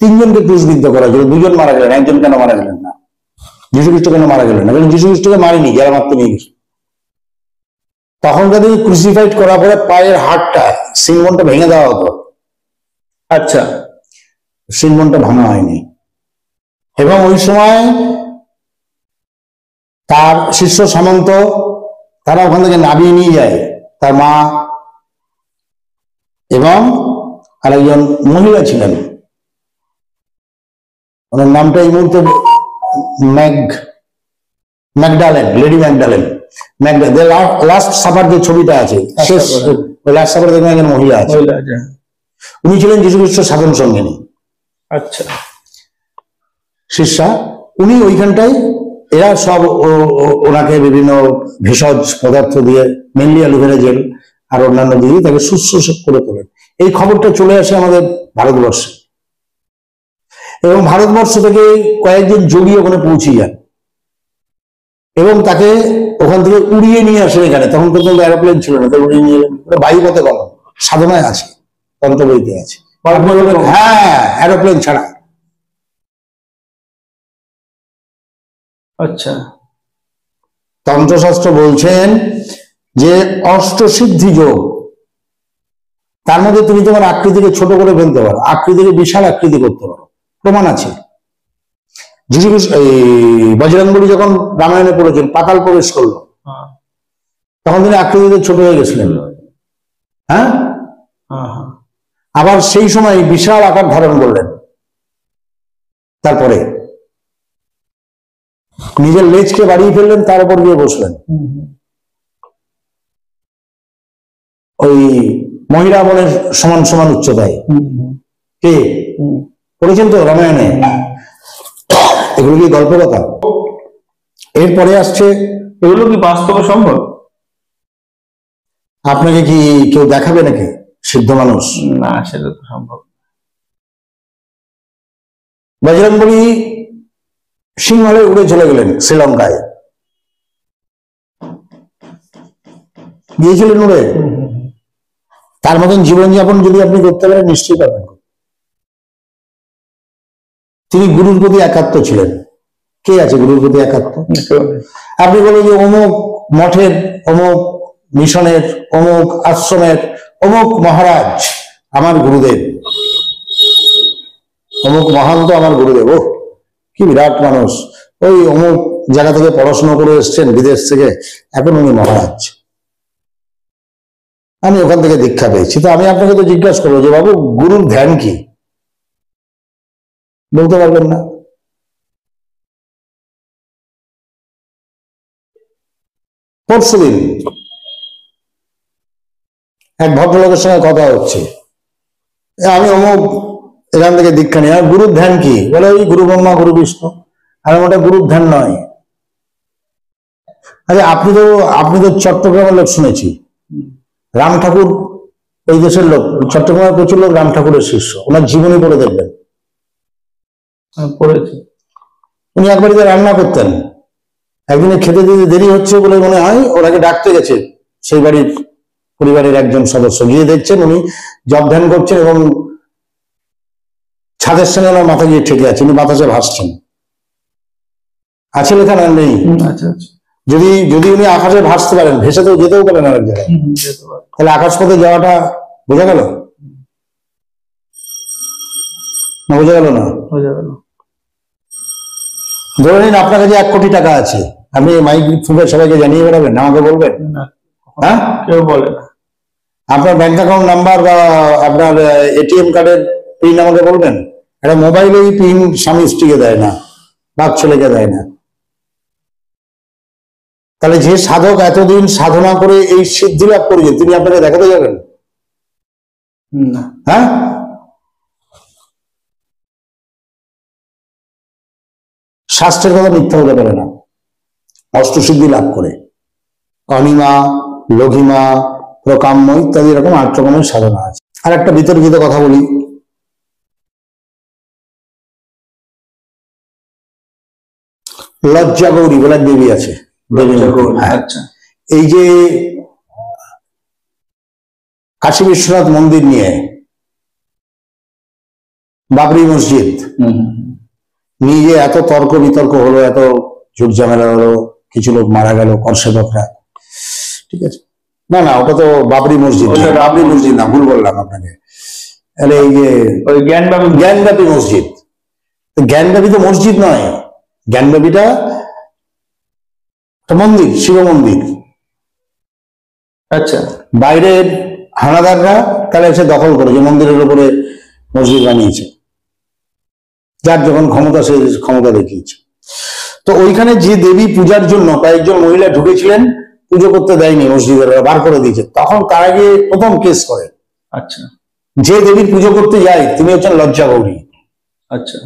3 জনকে ক্রুশবিদ্ধ করা হয়েছিল, 2 জন মারা গেলেন, একজন কেন মারা গেলেন না? যীশু খ্রিস্ট কেন মারা গেলেন না? কারণ যীশু খ্রিস্টকে মারেনি, যারা মারতে নিয়ে গেছে। তখনকার দিনে ক্রুসিফাইড করার পরে পায়ের হাড়টা, সিনবনটা ভেঙে দেওয়া হতো। আচ্ছা। সিনবনটা ভাঙা হয়নি। এবং ওই সময় তার শিষ্য সামন্ত, তারা ওখান থেকে নামিয়ে নিয়ে যায়, তার মা এবং আরেকজন মহিলা ছিলেন, ওনার নামটা এই মুহূর্তে Magdalene, lady Magdalene. Last Supper যে ছবিটা আছে, শেষ লাস্ট সাপার দেখবেন একজন মহিলা আছে, উনি ছিলেন যীশু খ্রিস্ট সাধন সঙ্গিনী। আচ্ছা। শিষ্যা, উনি ওইখানটায়, এরা সব ওনাকে বিভিন্ন ভেষজ পদার্থ দিয়ে, মেনলি অ্যালোভেরা জেল আর অন্যান্য দিয়ে তাকে শুশ্রূষা করে তোলেন। এই খবরটা চলে আসে আমাদের ভারতবর্ষে, এবং ভারতবর্ষ থেকে কয়েকজন যোগী ওখানে পৌঁছে যান এবং তাকে ওখান থেকে উড়িয়ে নিয়ে আসেন এখানে। তখন পর্যন্ত এরোপ্লেন ছিল না, তাই উড়িয়ে নিয়ে এলেন। বায়ুপথে গমন সাধনায় আছে, তন্ত্র বইতে আছে। হ্যাঁ, এরোপ্লেন ছাড়া। আচ্ছা। তন্ত্রশাস্ত্র বলছেন যে অষ্টসিদ্ধি যোগ, তার মধ্যে তুমি তোমার আকৃতিকে ছোট করে ফেলতে পারো, আকৃতিকে বিশাল আকৃতি করতে পারো, প্রমাণ আছে। যীশু খ্রিস্ট বজরংবলী যখন রামায়ণে পড়েছেন, পাতাল প্রবেশ করলো, তখন তিনি আকৃতিতে ছোট হয়ে গেছিলেন। হ্যাঁ। আবার সেই সময় বিশাল আকার ধারণ করলেন। তারপরে নিজের লেজকে বাড়িয়ে ফেললেন, তার উপর গিয়ে বসলেন। ওই মহিরাবনের সমান সমান উচ্চতায়। কে পড়েছেন তো রামায়ণে? এগুলো কি গল্প কথা? এরপরে আসছে, এগুলো কি বাস্তবে সম্ভব? আপনাকে কি কেউ দেখাবে নাকি? সিদ্ধ মানুষ না, সেটা তো সম্ভব। বজরংবলী সিংহলে উড়ে চলে গেলেন শ্রীলঙ্কায়, গিয়েছিলেন উড়ে। তার মতন জীবনযাপন যদি আপনি করতে পারেন, নিশ্চয়ই পারবেন। তিনি গুরুর প্রতি একাত্ম ছিলেন। কে আছে গুরুর প্রতি একাত্ম? আপনি বলেন যে অমুক মঠের, অমুক মিশনের, অমুক আশ্রমের, অমুক মহারাজ আমার গুরুদেব, অমুক মহান্ত আমার গুরুদেব। ও কি বিরাট মানুষ, ওই অমুক জায়গা থেকে পড়াশোনা করে এসছেন বিদেশ থেকে, এখন উনি মহারাজ, আমি ওখান থেকে দীক্ষা পেয়েছি। তো আমি আপনাকে তো জিজ্ঞাসা করবো যে বাবু, গুরুর ধ্যান কি? বলতে পারবেন না। পরশুদিন এক ভদ্রলোকের সঙ্গে কথা হচ্ছে, আমি অমুক এখান থেকে দীক্ষা নিই, আর গুরুর ধ্যান কি? বলে ওই গুরু ব্রহ্মা গুরু বিষ্ণু। আর ওটা গুরুর ধ্যান নয়। আরে আপনি তো চট্টগ্রামের লোক শুনেছি, রাম ঠাকুর এই দেশের লোক, চট্টগ্রামের প্রচুর লোক রাম ঠাকুরের শিষ্য, ওনার জীবনী পড়ে দেখবেন। পড়েছি। উনি এক বাড়িতে রান্না করতেন, একদিনে খেতে দিতে দেরি হচ্ছে বলে মনে হয় ওনাকে ডাকতে গেছে সেই বাড়ির পরিবারের একজন সদস্য। গিয়ে দেখছেন উনি জপ ধ্যান করছেন এবং ছাদের সঙ্গে ওনার মাথা গিয়ে ঠেকে আছে, উনি বাতাসে ভাসছেন। আছে লেখা না? নেই। যদি উনি আকাশে ভাসতে পারেন, ভেসে তো যেতেও পারেন আরেক জায়গায়, তাহলে আকাশ পথে যাওয়াটা বোঝা গেল না? বোঝা গেল না? ধরে নিন আপনার কাছে 1 কোটি টাকা আছে, আপনি মাইক ফুঁকে সবাইকে জানিয়ে বেড়াবেন, আমাকে বলবেন? হ্যাঁ, কেউ বলে না। আপনার ব্যাংক অ্যাকাউন্ট নাম্বার বা আপনার এটিএম কার্ডের পিন আমাকে বলবেন? একটা মোবাইলেই পিন স্বামী স্ত্রীকে দেয় না, বাপ ছেলেকে দেয় না। তাহলে যে সাধক এতদিন সাধনা করে এই সিদ্ধি লাভ করেছেন তিনি আপনাকে দেখাতে যাবেন? হ্যাঁ, শাস্ত্রের কথা মিথ্যা হতে পারে না। অষ্টসিদ্ধি লাভ করে অনিমা, লঘিমা, প্রকাম্য ইত্যাদি এরকম 8 রকমের সাধনা আছে। আর একটা বিতর্কিত কথা বলি, লজ্জা গৌরী বলে এক দেবী আছে। আচ্ছা, এই যে কাশী বিশ্বনাথ মন্দির নিয়ে বাবরি মসজিদ নিয়ে যে এত তর্ক বিতর্ক হলো, এত ঝুট ঝামেলা হলো, কিছু লোক মারা গেল কর্ষেবকরা, ঠিক আছে? না না, ওটা তো বাবরি মসজিদ, বাবরি মসজিদ না, ভুল বললাম আপনাকে। এই যে জ্ঞানব্যাপী মসজিদ, জ্ঞানব্যাপী তো মসজিদ নয়, জ্ঞানব্যাপীটা মন্দির, শিব মন্দির। আচ্ছা, বাইরের হানাদাররা তারা এসে দখল করেছে, মন্দিরের উপরে মসজিদ বানিয়েছে, যার যখন ক্ষমতা সে ক্ষমতা দেখিয়েছে। তো ওইখানে যে দেবী পূজার জন্য কয়েকজন মহিলা ঢুকেছিলেন, পুজো করতে দেয়নি, মসজিদের বার করে দিয়েছে, তখন তারা গিয়ে প্রথম কেস করে। আচ্ছা, যে দেবীর পুজো করতে যায় তিনি হচ্ছেন লজ্জা গৌরী। আচ্ছা,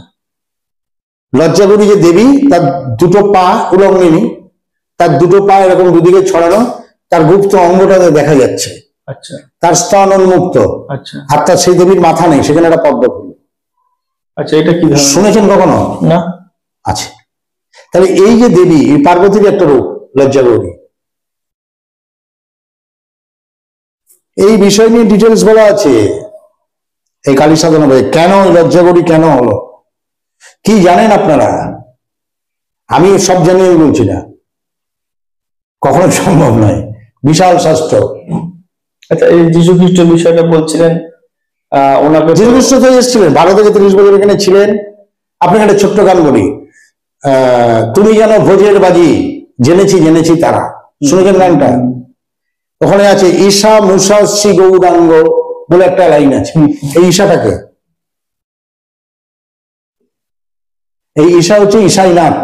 লজ্জা গৌরী যে দেবী, তার দুটো পা উলঙ্গিনী, তার দুটো পা এরকম দুদিকে ছড়ানো, তার গুপ্ত অঙ্গটাতে দেখা যাচ্ছে। আচ্ছা, তার স্তন উন্মুক্ত। আচ্ছা, আর তার সেই দেবীর মাথা নেই, সেখানে একটা পদ্ম ফুল। আচ্ছা, এটা কি শুনেছেন কখনো? না। আছে। তাহলে এই যে দেবী, এই পার্বতীর একটা রূপ লজ্জা গৌরী। এই বিষয় নিয়ে ডিটেলস বলা আছে এই কালী সাধনা বইয়ে। কেন লজ্জা গৌরী কেন হলো কি জানেন আপনারা? আমি সব জানিয়ে বলছি না, কখনো সম্ভব নয়, বিশাল শাস্ত্র। আচ্ছা, এই যীশু খ্রিস্ট বিষয়টা বলছিলেন, ওনাকে যীশু খ্রিস্ট তো এসেছিলেন, 12 থেকে 30 বছর এখানে ছিলেন। আপনাকে একটা ছোট্ট গান বলি, তুমি যেন ভোজের বাজি, জেনেছি জেনেছি তারা, শুনেছেন গানটা? ওখানে আছে ঈশা মুষা শ্রী গৌরাঙ্গ বলে একটা লাইন আছে। এই ঈশাটাকে, এই ঈশা হচ্ছে ঈশাইনাথ।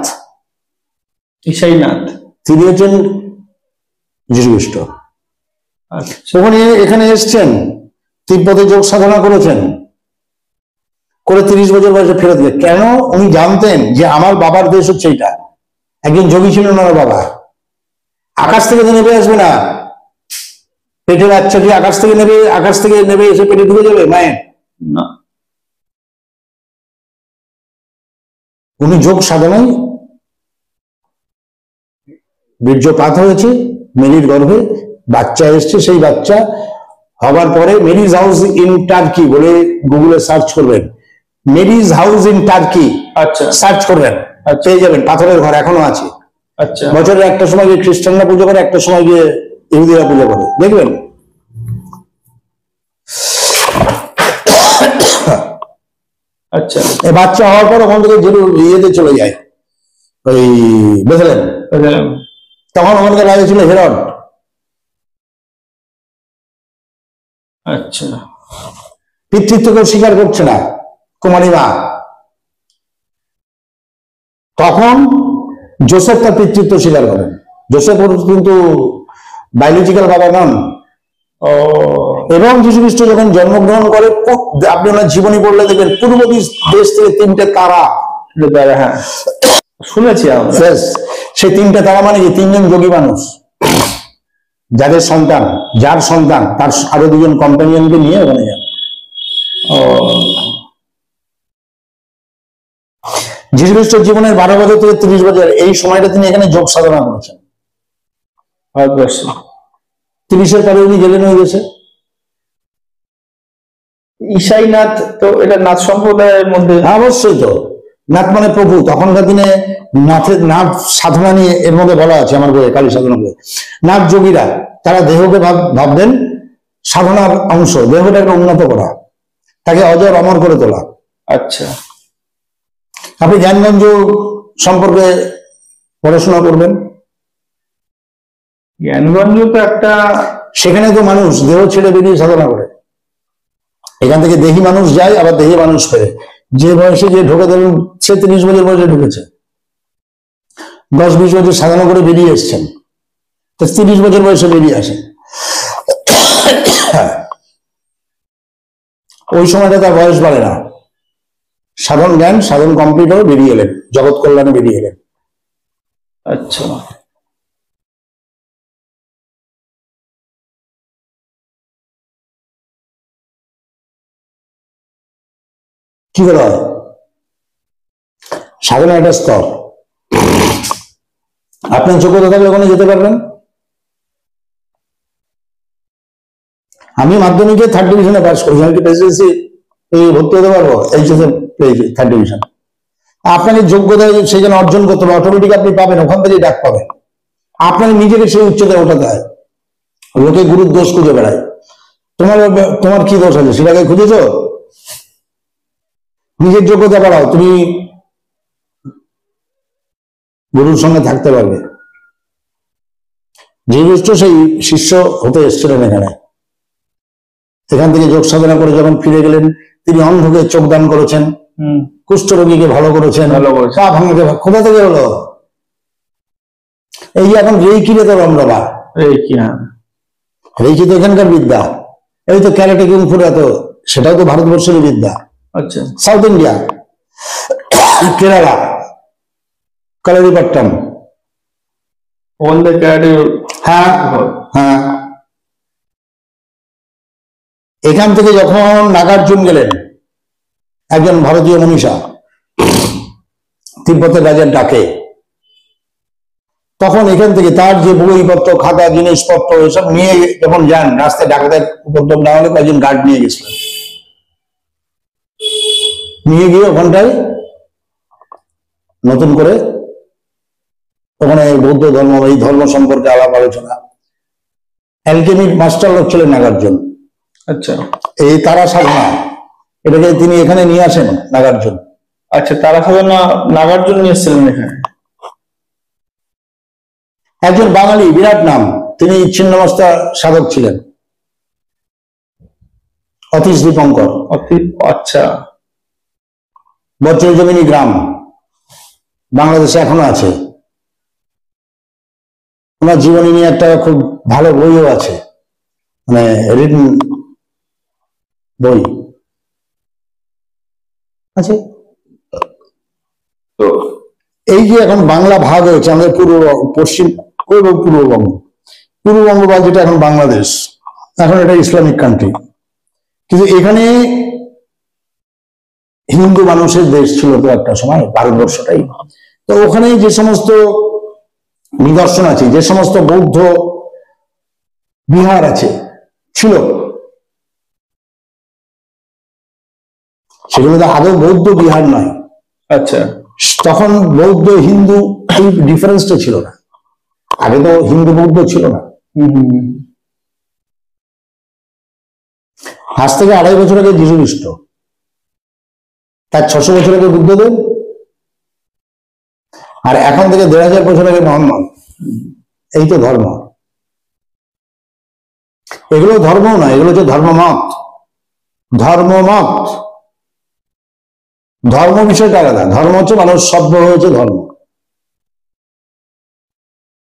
ঈশাইনাথ তিনি হচ্ছেন যীশু খ্রিস্ট। ওখানে এখানে এসছেন, তিব্বতে যোগ সাধনা করেছেন, করে 30 বছর বয়সে ফেরত গেলেন। কেন? উনি জানতেন যে আমার বাবার দেশ হচ্ছে এটা। একজন যোগী ছিলেন ওনার বাবা। আকাশ থেকে তো নেমে আসবে না, পেটে বাচ্চা কি আকাশ থেকে নেবে এসে পেটে ঢুকে যাবে মায়ের? না, উনি যোগ সাধনায় বীর্যপাত হয়েছে, মেরির গর্ভে বাচ্চা এসছে। সেই বাচ্চা হবার পরে মেরিজ হাউস ইন টার্কি বলে গুগলে সার্চ করবেন, মেরিজ হাউস ইন টার্কি, আচ্ছা, সার্চ করবেন, পেয়ে যাবেন। পাথরের ঘর এখনো আছে। আচ্ছা, বছরের একটা সময় গিয়ে খ্রিস্টানরা পুজো করে, একটা সময় গিয়ে ইহুদিরা পুজো করে, দেখবেন। আচ্ছা, এই বাচ্চা হওয়ার পর ওখান থেকে ইয়েতে চলে যায়, ওই বেথলেহেম। তখন ওখানকার রাজা ছিল হেরড। আচ্ছা, পিতৃত্ব কেউ স্বীকার করছে না, কুমারী মা। তখন জোসেফ তার পিতৃত্ব স্বীকার করেন। জোসেফ কিন্তু বায়োলজিক্যাল বাবা নন। এবং যীশু খ্রিস্ট যখন জন্মগ্রহণ করে, আপনি ওনার জীবনী পড়লে দেখবেন পূর্ব দেশ থেকে 3টে তারা, হ্যাঁ শুনেছি আমরা। সেই 3টে তারা মানে যে 3জন যোগী মানুষ, যাদের সন্তান, যার সন্তান তার আরো 2জন কম্পানিয়নকে নিয়ে ওখানে যান। যীশু খ্রিস্টের জীবনের 12 বছর থেকে 30 বছর এই সময়টা তিনি এখানে যোগ সাধনা করেছেন ভারতবর্ষে। 30-এর পরে উনি গেলেন ওই দেশে। ঈশাইনাথ তো এটা নাথ সম্প্রদায়ের মধ্যে। অবশ্যই তো, নাথ মানে প্রভু। তখনকার দিনে নাথ সাধনা নিয়ে এর মধ্যে বলা আছে আমার বইয়ে, কালী সাধনা বইয়ে। নাথ যোগীরা তারা দেহকে ভাববেন সাধনার অংশ, দেহটাকে উন্নত করা, তাকে অজর অমর করে তোলা। আচ্ছা, আপনি জ্ঞানগঞ্জ সম্পর্কে পড়াশোনা করবেন। জ্ঞানগঞ্জ তো একটা, সেখানে তো মানুষ দেহ ছেড়ে বেরিয়ে সাধনা করে। এখান থেকে দেহি মানুষ যায়, আবার দেহি মানুষ ফেরে। যে বয়সে যে ঢোকে ধরুন, সে 30 বছর বয়সে ঢুকেছে, 10-20 বছর সাধনা করে বেরিয়ে এসছেন। তো 30 বছর বয়সে বেরিয়ে আসে। ওই সময়টা তার বয়স বাড়ে না, সাধন জ্ঞান সাধন কমপ্লিট হয়ে বেরিয়ে এলেন, জগৎ কল্যাণে বেরিয়ে এলেন। আচ্ছা, কি করে হয়? সাধনা একটা স্তর, আপনার যোগ্যতা থাকলে ওখানে যেতে পারবেন। আমি মাধ্যমিকে 3rd ডিভিশনে পাস করেছি, আমি কি প্রেসিডেন্সি ভর্তি হতে পারবো? এইচএসে পেয়েছি 3rd ডিভিশন। আপনাকে যোগ্যতা সেখানে অর্জন করতে হবে, অটোমেটিক আপনি পাবেন, ওখান থেকে ডাক পাবেন। আপনাকে নিজেকে সেই উচ্চতায় ওঠাতে হয়। লোকে গুরুর দোষ খুঁজে বেড়ায়, তোমার কি দোষ আছে সেটাকে খুঁজেছ? নিজের যোগ্যতা বাড়াও, তুমি গুরুর সঙ্গে থাকতে পারবে। যে দুষ্ট সেই শিষ্য হতে এসেছিলেন এখান থেকে যোগ সাধনা করে যখন ফিরে গেলেন, তিনি অন্ধকে চোখ দান করেছেন, কুষ্ঠরোগীকে ভালো করেছেন, পা ভাঙাকে। কোথা থেকে হলো? এই যে এখন রেইকিরে তো রমরমা, রেইকি তো এখানকার বিদ্যা। এই তো ক্যারাটে কুংফু, তো সেটাও তো ভারতবর্ষের বিদ্যা। আচ্ছা, সাউথ ইন্ডিয়া, কেরালা, কালারিপাট্টম, হ্যাঁ হ্যাঁ। এখান থেকে যখন নাগার্জুন গেলেন, একজন ভারতীয় মনীষা, তিব্বতের রাজার ডাকে, তখন এখান থেকে তার যে বইপত্র খাতা জিনিসপত্র এসব নিয়ে যখন যান, রাস্তায় ডাকাতের উপদ্রব না হলে কয়েকজন গার্ড নিয়ে গেছিলেন, নিয়ে গিয়ে ওখানটায় নতুন করে ওখানে বৌদ্ধ ধর্ম, এই ধর্ম সম্পর্কে আলাপ আলোচনা। অ্যালকেমির মাস্টার লোক ছিলেন নাগার্জুন। আচ্ছা, এই তারা সাধনা, এটাকে তিনি এখানে নিয়ে আসেন নাগার্জুন। আচ্ছা, তারা সাধনা নাগার্জুন নিয়ে এসেছিলেন এখানে। একজন বাঙালি, বিরাট নাম, তিনি ছিন্নমস্তা সাধক ছিলেন, অতীশ দীপঙ্কর। আচ্ছা, বজ্রজমিনী গ্রাম, বাংলাদেশে এখনো আছে। ওনার জীবনী নিয়ে একটা খুব ভালো বইও আছে, মানে রিটেন বই আছে। তো এই যে এখন বাংলা ভাগ হয়েছে, আমাদের পশ্চিম পূর্ববঙ্গ, পূর্ববঙ্গ বা যেটা এখন বাংলাদেশ, এখন এটা ইসলামিক কান্ট্রি, কিন্তু এখানে হিন্দু মানুষের দেশ ছিল তো একটা সময়, ভারতবর্ষটাই। তো ওখানে যে সমস্ত নিদর্শন আছে, যে সমস্ত বৌদ্ধ বিহার আছে ছিল, সেগুলো তো আদৌ বৌদ্ধ বিহার নয়। আচ্ছা, তখন বৌদ্ধ হিন্দু এই ডিফারেন্সটা ছিল না, আগে তো হিন্দু বৌদ্ধ ছিল না। আজ থেকে 2.5 বছর আগে যীশু খ্রিস্ট, তার 600 বছর আগে বুদ্ধদেব, আর এখন থেকে 1500 বছর আগে মোহাম্মদ। এই তো ধর্ম। এগুলো ধর্ম না, এগুলো হচ্ছে ধর্মমত। ধর্মমত, ধর্ম বিষয়টা আলাদা। ধর্ম হচ্ছে মানুষ সভ্য হয়েছে ধর্ম।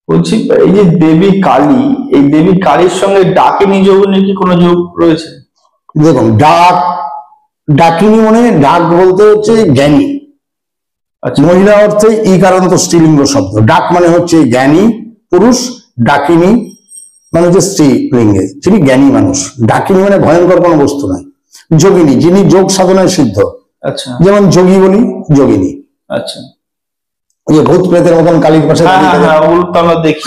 বলছি, এই যে দেবী কালী, এই দেবী কালীর সঙ্গে ডাকিনী যোগনের কি কোনো যোগ রয়েছে? দেখুন, ডাকিনী মানে, ডাক বলতে হচ্ছে জ্ঞানী, মহিলা অর্থে ইকারান্ত স্ত্রীলিঙ্গ শব্দ। ডাক মানে হচ্ছে জ্ঞানী পুরুষ, ডাকিনী মানে হচ্ছে স্ত্রীলিঙ্গে, যিনি জ্ঞানী মানুষ। ডাকিনী মানে ভয়ঙ্কর কোনো বস্তু নয়। যোগিনী, যিনি যোগ সাধনায় সিদ্ধ। আচ্ছা, যেমন যোগী বলি, যোগিনী। আচ্ছা, ওই যে ভূত প্রেতের মতন কালীর পাশে দেখি,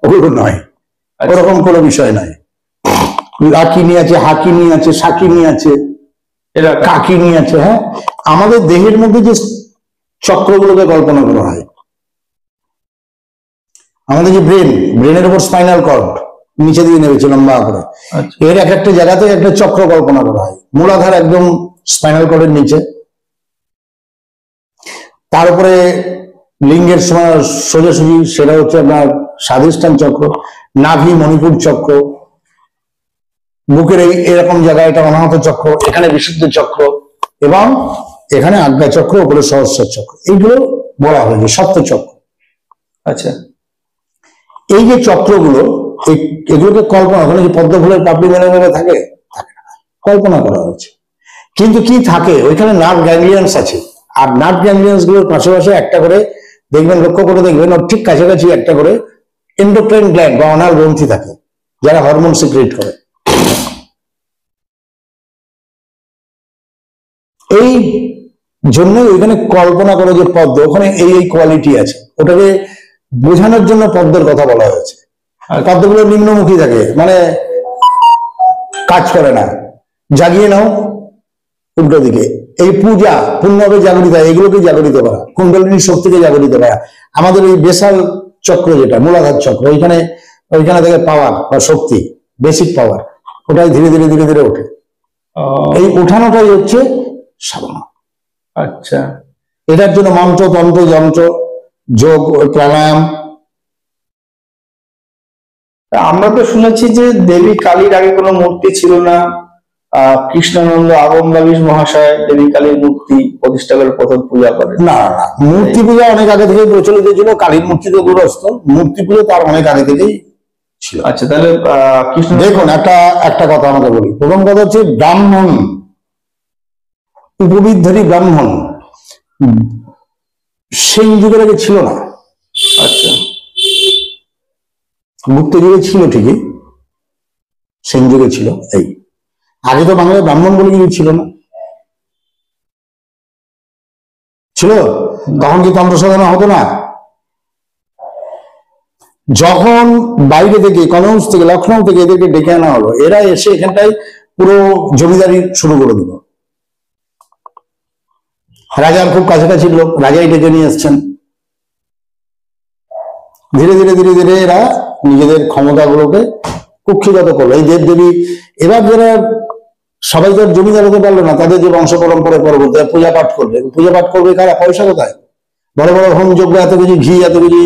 ওগুলো নয়, ওরকম কোনো বিষয় নয়। লাকিনী আছে, হাকিনী আছে, শাকিনী আছে, কাকিনী আছে। হ্যাঁ, আমাদের দেহের মধ্যে যে চক্রগুলোকে কল্পনা করা হয়, আমাদের যে ব্রেনের উপর স্পাইনাল কর্ড নিচে দিয়ে নেমেছে লম্বা করে, এর এক একটা জায়গাতে একটা চক্র কল্পনা করা হয়। মূলাধার একদম স্পাইনাল কর্ডের নিচে, তার উপরে লিঙ্গের সোজাসুজি, সেটা হচ্ছে আপনার স্বাধিষ্ঠান চক্র, নাভি মণিপুর চক্র, বুকের এরকম জায়গায় এটা অনাহত চক্র, এখানে বিশুদ্ধ চক্র, এবং এখানে আজ্ঞা চক্র, উপরে সহস্র চক্র। এইগুলো বলা হয়েছে সপ্ত চক্র। আচ্ছা, এই যে চক্রগুলো, এগুলোকে কল্পনা, ওখানে যে পদ্ম ফুলের পাপড়ি মেলে মেলে থাকে, থাকে না, কল্পনা করা হয়েছে। কিন্তু কি থাকে ওইখানে, নার্ভ গ্যাংলিয়ন্স আছে, আর নার্ভ গ্যাংলিয়ন্স গুলোর পাশাপাশি একটা করে দেখবেন, লক্ষ্য করে দেখবেন, ওর ঠিক কাছাকাছি একটা করে এন্ডোক্রাইন গ্ল্যান্ড বা অনাল গ্রন্থি থাকে, যারা হরমোন সিক্রেট করে। এই জন্যই ওইখানে কল্পনা করে যে পদ্ম, ওখানে এই এই কোয়ালিটি আছে, ওটাকে বোঝানোর জন্য পদ্মের কথা বলা হয়েছে। আর পদ্মগুলো নিম্নমুখী থাকে, মানে কাজ করে না, জাগিয়ে নাও উল্টো দিকে। এই পূজা পূর্ণভাবে জাগরিত হয়, এগুলোকে জাগরিত করা, কুণ্ডলিনী শক্তিকে জাগরিত করা। আমাদের এই বেসাল চক্র, যেটা মূলাধার চক্র, ওইখানে থেকে পাওয়ার বা শক্তি, বেসিক পাওয়ার, ওটাই ধীরে ধীরে ধীরে ধীরে ওঠে। এই উঠানোটাই হচ্ছে সাধনা। আচ্ছা, এটার জন্য মন্ত্র, তন্ত্র, যন্ত্র, যোগ, প্রাণায়াম। আমরা তো শুনেছি যে দেবী কালীর আগে কোনো মূর্তি ছিল না, কৃষ্ণানন্দ আগমবাগীশ মহাশয় দেবী কালীর মূর্তি প্রতিষ্ঠা করে প্রথম পূজা করেন। না না, মূর্তি পূজা অনেক আগে থেকেই প্রচলিত ছিল, কালীর মূর্তি তো দূরস্থ, মূর্তি পুজো তার অনেক আগে থেকেই ছিল। আচ্ছা, তাহলে কৃষ্ণ, দেখুন একটা কথা আমাকে বলি। প্রথম কথা হচ্ছে, ব্রাহ্মণ, উপবিদধারী ব্রাহ্মণ সেই যুগের আগে ছিল না। আচ্ছা, গুপ্ত যুগে ছিল ঠিকই, সেন যুগে ছিল। এই আগে তো বাংলায় ব্রাহ্মণ বলে কিছু ছিল না। ছিল তখন কি তন্ত্র সাধনা হতো না? যখন বাইরে থেকে, কনৌজ থেকে, লখনৌ থেকে এদেরকে ডেকে আনা হলো, এরা এসে এখানটায় পুরো জমিদারি শুরু করে দিল। রাজার খুব কাছাকাছি লোক, রাজাই ডেকে নিয়ে এসছেন। ধীরে ধীরে ধীরে ধীরে এরা নিজেদের ক্ষমতাগুলোকে কুক্ষিগত করলো। এই দেবদেবী, এবার যারা সবাই তো জমিদার হতে পারলো না, তাদের যে বংশ পরম্পরা পরবর্তী পূজা পাঠ করবে, পূজা পাঠ করবে কারা? পয়সা কোথায়? বড় বড় হোম যজ্ঞ, এত কেজি ঘি, এত কেজি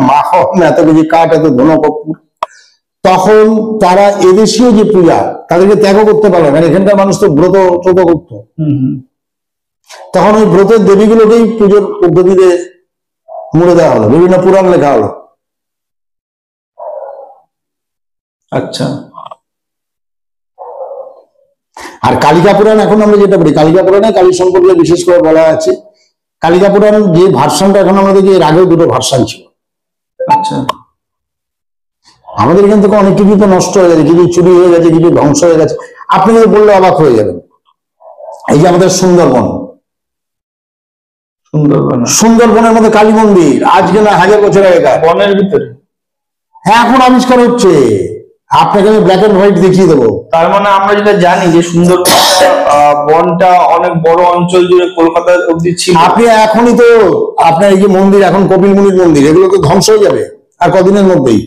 মাখন, এত কেজি কাঠ, এত ধনকর্পূর। তখন তারা এদেশীয় যে পূজা, তাদেরকে ত্যাগ করতে পারলো না। এখানকার মানুষ তো ব্রত করতো। তখন ওই ব্রতের দেবীগুলোকেই পুজোর পদ্ধতিতে মুড়ে দেওয়া হলো, বিভিন্ন পুরাণ লেখা হলো। আচ্ছা, আর কালিকা পুরাণ, এখন আমরা যেটা বলি কালিকা পুরাণে কালী সম্পর্কে বিশেষ করে বলা আছে। কালিকা পুরাণ যে ভার্সনটা এখন আমরা দেখি, এর আগেও দুটো ভার্সন ছিল। আচ্ছা, আমাদের এখান থেকে অনেক কিছু তো নষ্ট হয়ে গেছে, কিছু চুরি হয়ে গেছে, কিছু ধ্বংস হয়ে গেছে। আপনি যদি বললে অবাক হয়ে যাবেন। এই যে আমাদের সুন্দরবনের মধ্যে কালী মন্দির, আজকে না 1000 বছর আগেকার, বনের ভিতরে এখন আবিষ্কার হচ্ছে। আপনাকে আমি ব্ল্যাক এন্ড হোয়াইট দেখিয়ে দেবো। তার মানে আমরা যেটা জানি যে সুন্দরবন বনটা অনেক বড় অঞ্চল জুড়ে কলকাতা অব্দি ছিল। আপনি এখনই তো, আপনার এই যে মন্দির, এখন কপিল মুনির মন্দির, এগুলো তো ধ্বংস হয়ে যাবে আর কদিনের মধ্যেই,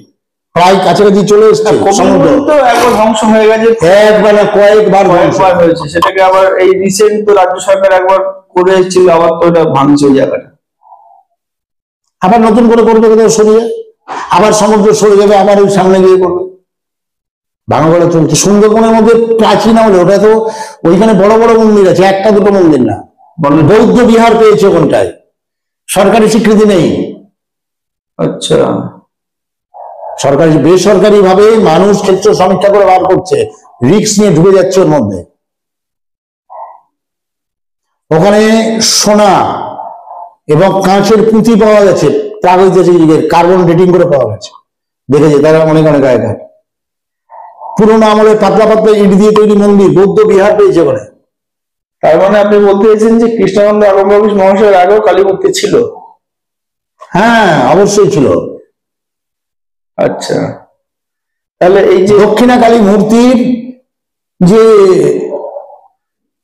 প্রায় কাছাকাছি চলে এসছে। সমুদ্র তো একবার ধ্বংস হয়ে গেছে, একবার না কয়েকবার হয়েছে। সেটাকে আবার এই রিসেন্ট তো রাজ্য সরকার একবার করে এসেছিল, আবার তো ওটা ভাঙছে ওই জায়গাটা, আবার নতুন করে করবে, কোথাও সরিয়ে, আবার সমুদ্র সরে যাবে, আবার ওই সামনে গিয়ে করবে। ভাঙাগড়া চলছে। সুন্দরবনের মধ্যে প্রাচীন আমলে, ওটা তো ওইখানে বড় বড় মন্দির আছে, একটা দুটো মন্দির না, বৌদ্ধ বিহার পেয়েছে ওখানটায়, সরকারি স্বীকৃতি নেই। আচ্ছা, সরকারি বেসরকারি ভাবে মানুষ ক্ষেত্র সমীক্ষা করে বার করছে, রিস্ক নিয়ে ঢুকে যাচ্ছে ওর মধ্যে। ওখানে সোনা এবং কাঁচের পুঁতি পাওয়া গেছে, প্রাগৈতিহাসিক যুগের, কার্বন ডেটিং করে পাওয়া গেছে, দেখেছে তারা অনেক অনেক আগেকার। পুরোনো আমলে পাতলা পাতলা ইট দিয়ে তৈরি মন্দির, বৌদ্ধ বিহার পেয়েছে ওখানে। তার মানে আপনি বলতে চাইছেন যে কৃষ্ণানন্দ আগমবাগীশ মহাশয়ের আগেও কালী মূর্তি ছিল? হ্যাঁ, অবশ্যই ছিল। আচ্ছা, তাহলে এই যে দক্ষিণা কালী মূর্তির যে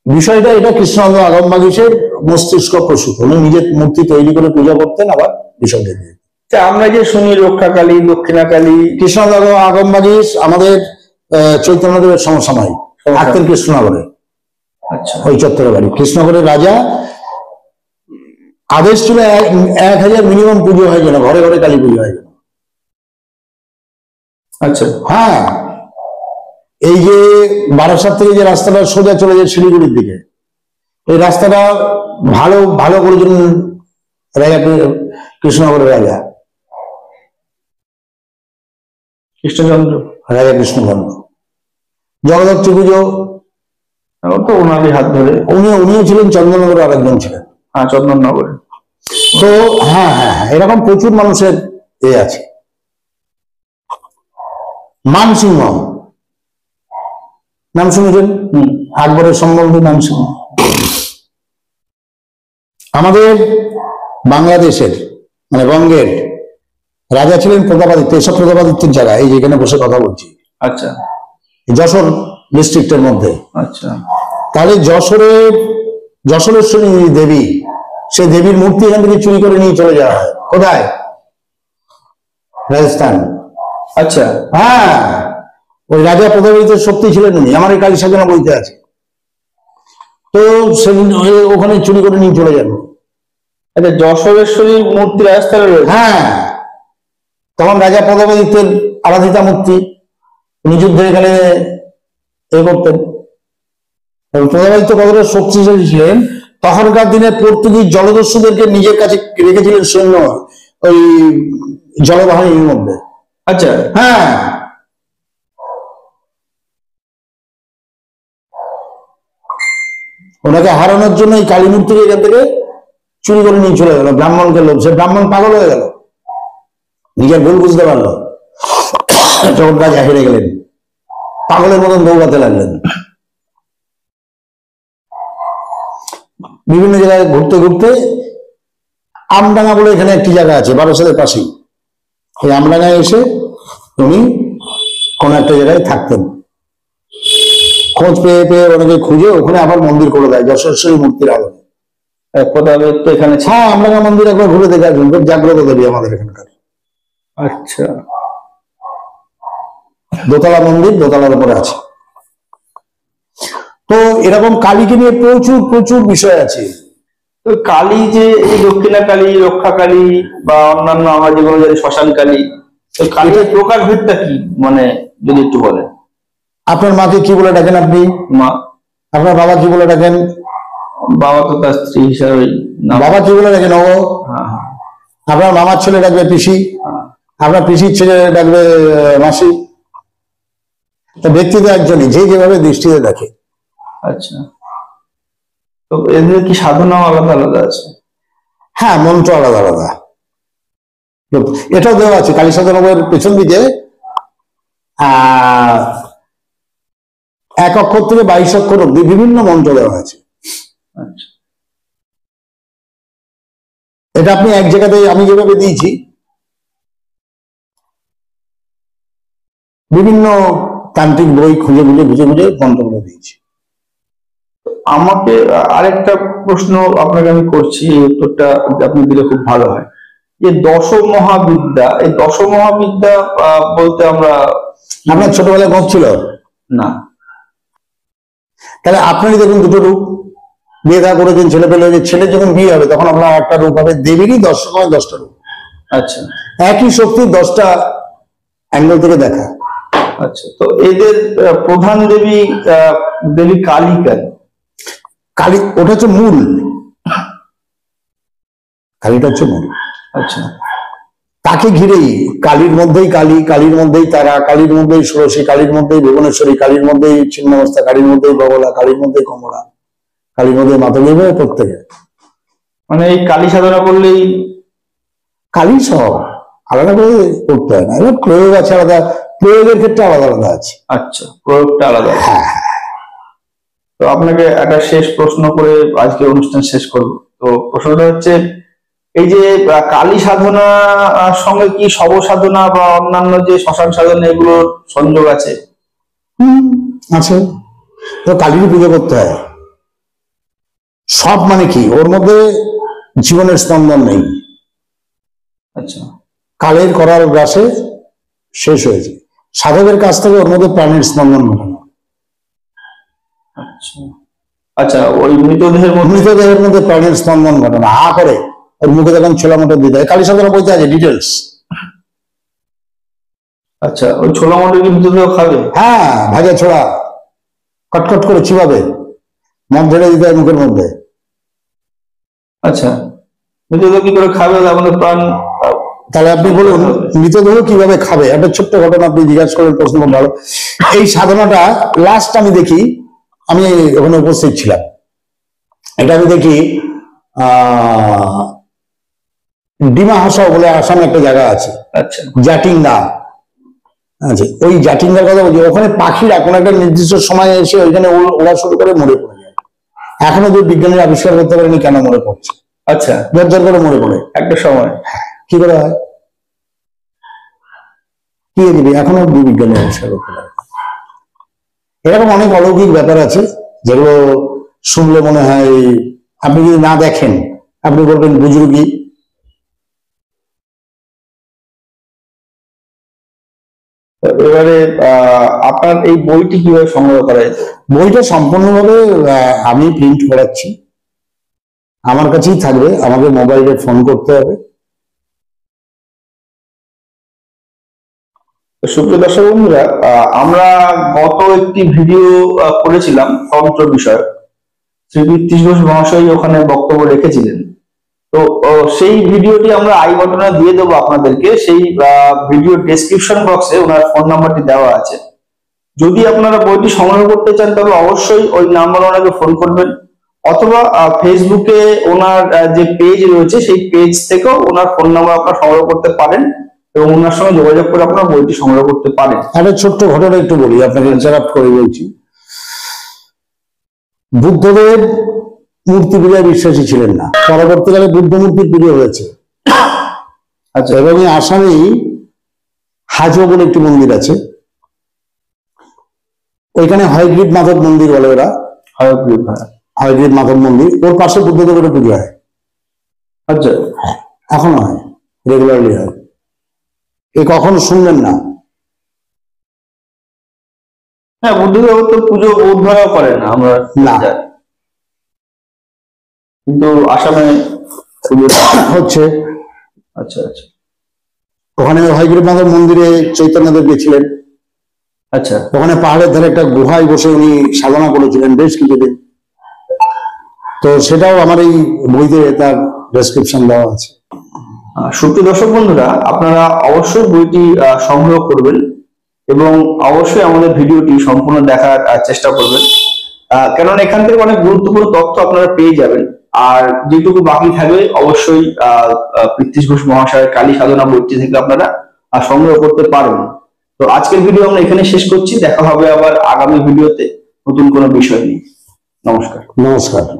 বিষয়টা, এটা কৃষ্ণানন্দ আগমবাগীশের মস্তিষ্ক প্রসূত। উনি নিজের মূর্তি তৈরি করে পূজা করতেন, আবার বিসর্জন দিয়ে। আমরা যে শুনি রক্ষা কালী, দক্ষিণা কালী, কৃষ্ণানন্দ আগমবাগীশ আমাদের চৈতন্যদেবের সমসাময়িক, থাকতেন কৃষ্ণনগরে। আচ্ছা, ওই চত্বরে বাড়ি। কৃষ্ণনগরের রাজা আদেশ ছিল 1000 মিনিমাম পুজো হয় যেন, ঘরে ঘরে কালী পুজো হয় যেন। আচ্ছা, হ্যাঁ, এই যে বারাসাত থেকে যে রাস্তাটা সোজা চলে যায় শিলিগুড়ির দিকে, এই রাস্তাটা ভালো ভালো করেছেন রাজা, কৃষ্ণনগরের রাজা। কৃষ্ণচন্দ্র, রাজা কৃষ্ণচন্দ্র। জগদ্ধাত্রী পুজো তো ওনারই হাত ধরে। উনিও ছিলেন, চন্দননগরে আরেকজন ছিলেন। হ্যাঁ, চন্দননগরে। তো হ্যাঁ হ্যাঁ হ্যাঁ, এরকম প্রচুর মানুষের আছে। মানসিংহ নাম শুনেছেন? আকবরের সম্বন্ধে মানসিংহ। আমাদের বাংলাদেশের মানে বঙ্গের রাজা ছিলেন প্রতাপাদিত্য। এসব প্রতাপাদিত্যের জায়গা এই যেখানে বসে কথা বলছি। আচ্ছা। যশোর ডিস্ট্রিক্টের মধ্যে। আচ্ছা। তাহলে যশোরেশ্বরী দেবী, সে দেবীর মূর্তি এখান থেকে চুরি করে নিয়ে চলে যাওয়া হয় কোথায়? রাজস্থান। আচ্ছা। হ্যাঁ, ওই রাজা প্রতাপাদিত্যের শক্তি ছিলেন উনি, আমার এই কালী সাধনা বইতে আছে। তো সেদিন ওখানে চুরি করে নিয়ে চলে যান। আচ্ছা, যশোরেশ্বরীর মূর্তি রাজস্থানে রয়েছে? হ্যাঁ, তখন রাজা প্রতাপাদিত্যের আরাধিতা মূর্তি, উনি যুদ্ধে এখানে এ করতেন। প্রতাপাদিত্য কতটা শক্তিশালী ছিলেন, তখনকার দিনে পর্তুগিজ জলদস্যুদেরকে নিজের কাছে রেখেছিলেন সৈন্য ওই জলবাহিনীর মধ্যে। আচ্ছা। হ্যাঁ, ওনাকে হারানোর জন্য এই কালী মূর্তিকে এখান থেকে চুরি করে নিয়ে চলে গেল ব্রাহ্মণকে লোভ। সে ব্রাহ্মণ পাগল হয়ে গেল, নিজের ভুল বুঝতে পারলো, যখন রাজা হেরে গেলেন পাগলের মতন দৌড়াতে লাগলেন। বিভিন্ন জায়গায় ঘুরতে ঘুরতে আমডাঙ্গা বলে এখানে একটি জায়গা আছে বারাসাতের পাশেই, এই আমডাঙ্গায় এসে উনি কোন একটা জায়গায় থাকতেন। খোঁজ পেয়ে পেয়ে ওনাকে খুঁজে ওখানে আবার মন্দির করে দেয় যশোরেশ্বরী মূর্তির আলোকে। প্রতাপাদিত্য এখানে। হ্যাঁ, আমডাঙ্গা মন্দির একবার ঘুরে দেখে আসবেন, খুব জাগ্রত দেবী আমাদের এখানকার। আচ্ছা। দোতলা মন্দির, দোতলার উপরে আছে। তো এরকম কালীকে নিয়ে প্রচুর প্রচুর বিষয় আছে। তো কালী যে এই দক্ষিণা কালী, রক্ষা কালী বা অন্যান্য আমরা যেগুলো জানি শ্মশান কালী, তো কালীর প্রকার ভেদটা কি, মানে যদি একটু বলেন। আপনার মাকে কি বলে ডাকেন আপনি? মা। আপনার বাবা কি বলে ডাকেন? বাবা তো তার স্ত্রী হিসাবে। বাবা কি বলে ডাকেন? ও। আপনার মামার ছেলে ডাকবে পিসি, আপনার পিসির ছেলে ডাকবে মাসি। ব্যক্তি তো একজনই, যে যেভাবে দৃষ্টিতে দেখে। আচ্ছা। তো এদের কি সাধনাও আলাদা আলাদা আছে? হ্যাঁ, মন্ত্র আলাদা আলাদা। এটাও দেওয়া আছে কালী সাধনার পেছন দিকে, এক অক্ষর থেকে 22 অক্ষর অব্দি বিভিন্ন মন্ত্র দেওয়া আছে। আচ্ছা। এটা আপনি এক জায়গাতে আমি যেভাবে দিয়েছি, বিভিন্ন তান্ত্রিক বই খুঁজে খুঁজে খুঁজে খুঁজে মন্ত্রগুলো দিয়েছি। আমাকে আরেকটা প্রশ্ন আপনাকে আমি করছি, এই উত্তরটা আপনি দিলে খুব ভালো হয়। যে দশ মহাবিদ্যা, এই দশ মহাবিদ্যা বলতে আমরা, আপনার ছোটবেলায় গপ ছিল না? তাহলে আপনারই দেখুন দুটো রূপ, বিয়ে থা করেছেন, ছেলে পেলে, ছেলে যখন বিয়ে হবে তখন আপনার একটা রূপ হবে, দেবীরই 10 সময় 10টা রূপ। আচ্ছা। একই শক্তি 10টা অ্যাঙ্গেল থেকে দেখা। আচ্ছা। তো এদের প্রধান দেবী দেবী কালী কেন? কালী ওটা হচ্ছে মূল, কালীটা হচ্ছে মূল। আচ্ছা। তাকে ঘিরেই কালীর মধ্যেই কালী, কালীর মধ্যেই তারা, কালীর মধ্যেই ষোড়শী, কালীর মধ্যেই ভুবনেশ্বরী, কালীর মধ্যেই ছিন্নমস্তা, কালীর মধ্যেই বগলা, কালীর মধ্যেই কমলা, কালীর মধ্যে মাথা দেবে প্রত্যেকে। মানে এই কালী সাধনা করলেই কালী সব আলাদা করে করতে হয় না, এবার প্রয়োগ আছে আলাদা, প্রয়োগের ক্ষেত্রে আলাদা আলাদা আছে। আচ্ছা, প্রয়োগটা আলাদা। হ্যাঁ। তো আপনাকে একটা শেষ প্রশ্ন করে আজকে অনুষ্ঠান শেষ করব। তো প্রশ্নটা হচ্ছে, এই যে কালী সাধনা সঙ্গে কি শব সাধনা বা অন্যান্য যে শ্মশান সাধনা এগুলোর সংযোগ আছে? আছে। তো কালীর পুজো করতে হয় সব, মানে কি ওর মধ্যে জীবনের স্পন্দন নেই। আচ্ছা। কালের করার গ্রাসে শেষ হয়েছে, সাধকের কাছ থেকে ওর মধ্যে প্রাণের স্পন্দন ঘটানো। আচ্ছা। আচ্ছা, ওই মৃতদেহের মধ্যে প্রাণের স্পন্দন ঘটানো, হা করে ওর মুখে যখন ছোলা মোটর দিতে হয়, কালী সাধনা বইতে আছে ডিটেলস। আচ্ছা, ওই ছোলা মোটর কি মৃতদেহ খাবে? হ্যাঁ, ভাজা ছোড়া কটকট করে চিবাবে, মদ ঢেলে দিতে হয় মুখের মধ্যে। আচ্ছা, মৃতদেহ কি করে খাবে? আমাদের প্রাণ তাহলে আপনি বলুন মৃতদেহ কিভাবে খাবে? একটা ছোট্ট ঘটনা আপনি জিজ্ঞাসা করেন, প্রশ্ন ভালো। এই সাধনাটা লাস্ট আমি দেখি, আমি ওখানে উপস্থিত ছিলাম, এটা আমি দেখি ডিমা হাসাও বলে আসামে একটা জায়গা আছে, আচ্ছা, জাটিঙ্গা আছে। ওই জাটিঙ্গার কথা বলছি, ওখানে পাখিরা কোনো একটা নির্দিষ্ট সময় এসে ওইখানে ওরা শুরু করে মরে পড়ে যায়। এখনো যে বিজ্ঞানীরা আবিষ্কার করতে পারেনি কেন মরে পড়ছে। আচ্ছা, জর্জর করে মরে পড়ে একটা সময়। কি করে হয়? কি দিবি? এখনো বিজ্ঞানী আবিষ্কার করতে পারে। এরকম অনেক অলৌকিক ব্যাপার আছে যেগুলো শুনলে মনে হয়, আপনি যদি না দেখেন আপনি বলবেন বুজুর্গি। এবারে আপনার এই বইটি কিভাবে সংগ্রহ করা যেত? বইটা সম্পূর্ণভাবে আমি প্রিন্ট করাচ্ছি, আমার কাছেই থাকবে, আমাকে মোবাইলে ফোন করতে হবে। সুপ্রিয় দর্শক বন্ধুরা, আমরা গত একটি ভিডিও করেছিলাম তন্ত্র বিষয়, শ্রী পৃথ্বীশ ঘোষ মহাশয় ওখানে বক্তব্য রেখেছিলেন। তো সেই ভিডিওটি আমরা আই বাটনে দিয়ে দেবো আপনাদেরকে। সেই ভিডিও ডেসক্রিপশন বক্সে ওনার ফোন নাম্বারটি দেওয়া আছে। যদি আপনারা বইটি সংগ্রহ করতে চান তবে অবশ্যই ওই নাম্বার ওনাকে ফোন করবেন, অথবা ফেসবুকে ওনার যে পেজ রয়েছে সেই পেজ থেকেও ওনার ফোন নাম্বার আপনারা সংগ্রহ করতে পারেন এবং ওনার সঙ্গে যোগাযোগ করে আপনারা বইটি সংগ্রহ করতে পারেন। একটা ছোট্ট ঘটনা একটু বলি, আপনাকে ইন্টারাপ্ট করে বলছি। বুদ্ধদেব মূর্তি পূজায় বিশ্বাসী ছিলেন না, পরবর্তীকালে বুদ্ধ মূর্তির পুজো হয়েছে। আচ্ছা, এবং আসামেই হাজো বলে একটি মন্দির আছে, ওইখানে হয়গ্রীব মাধব মন্দির বলে ওরা, হয়গ্রীব মাধব মন্দির, ওর পাশে বুদ্ধদেবের পুজো হয়। আচ্ছা, এখনো হয়, রেগুলারলি হয়। এ কখনো শুনবেন না? হ্যাঁ, বুদ্ধদেব তো পুজো বোধহয় করে না আমরা না, কিন্তু আসামে হচ্ছে। আচ্ছা আচ্ছা, ওখানে হয়গ্রীব মাধব মন্দিরে চৈতন্যদেব গেছিলেন। আচ্ছা, ওখানে পাহাড়ের ধারে একটা গুহায় বসে উনি সাধনা করেছিলেন বেশ কিছুদিন। তো সেটাও আমার এই বইতে তার ডেসক্রিপশন দেওয়া আছে। সুপ্রিয় দর্শক বন্ধুরা, আপনারা অবশ্যই বইটি সংগ্রহ করবেন এবং অবশ্যই আমাদের ভিডিওটি সম্পূর্ণ দেখার চেষ্টা করবেন, কেননা এখান থেকে অনেক গুরুত্বপূর্ণ তথ্য আপনারা পেয়ে যাবেন। আর যেটুকু বাকি থাকবে অবশ্যই পৃথ্বীশ ঘোষ মহাশয়ের কালী সাধনা বইটি থেকে আপনারা সংগ্রহ করতে পারবেন। তো আজকের ভিডিও আমরা এখানে শেষ করছি, দেখা হবে আবার আগামী ভিডিওতে নতুন কোনো বিষয় নিয়ে। নমস্কার। নমস্কার।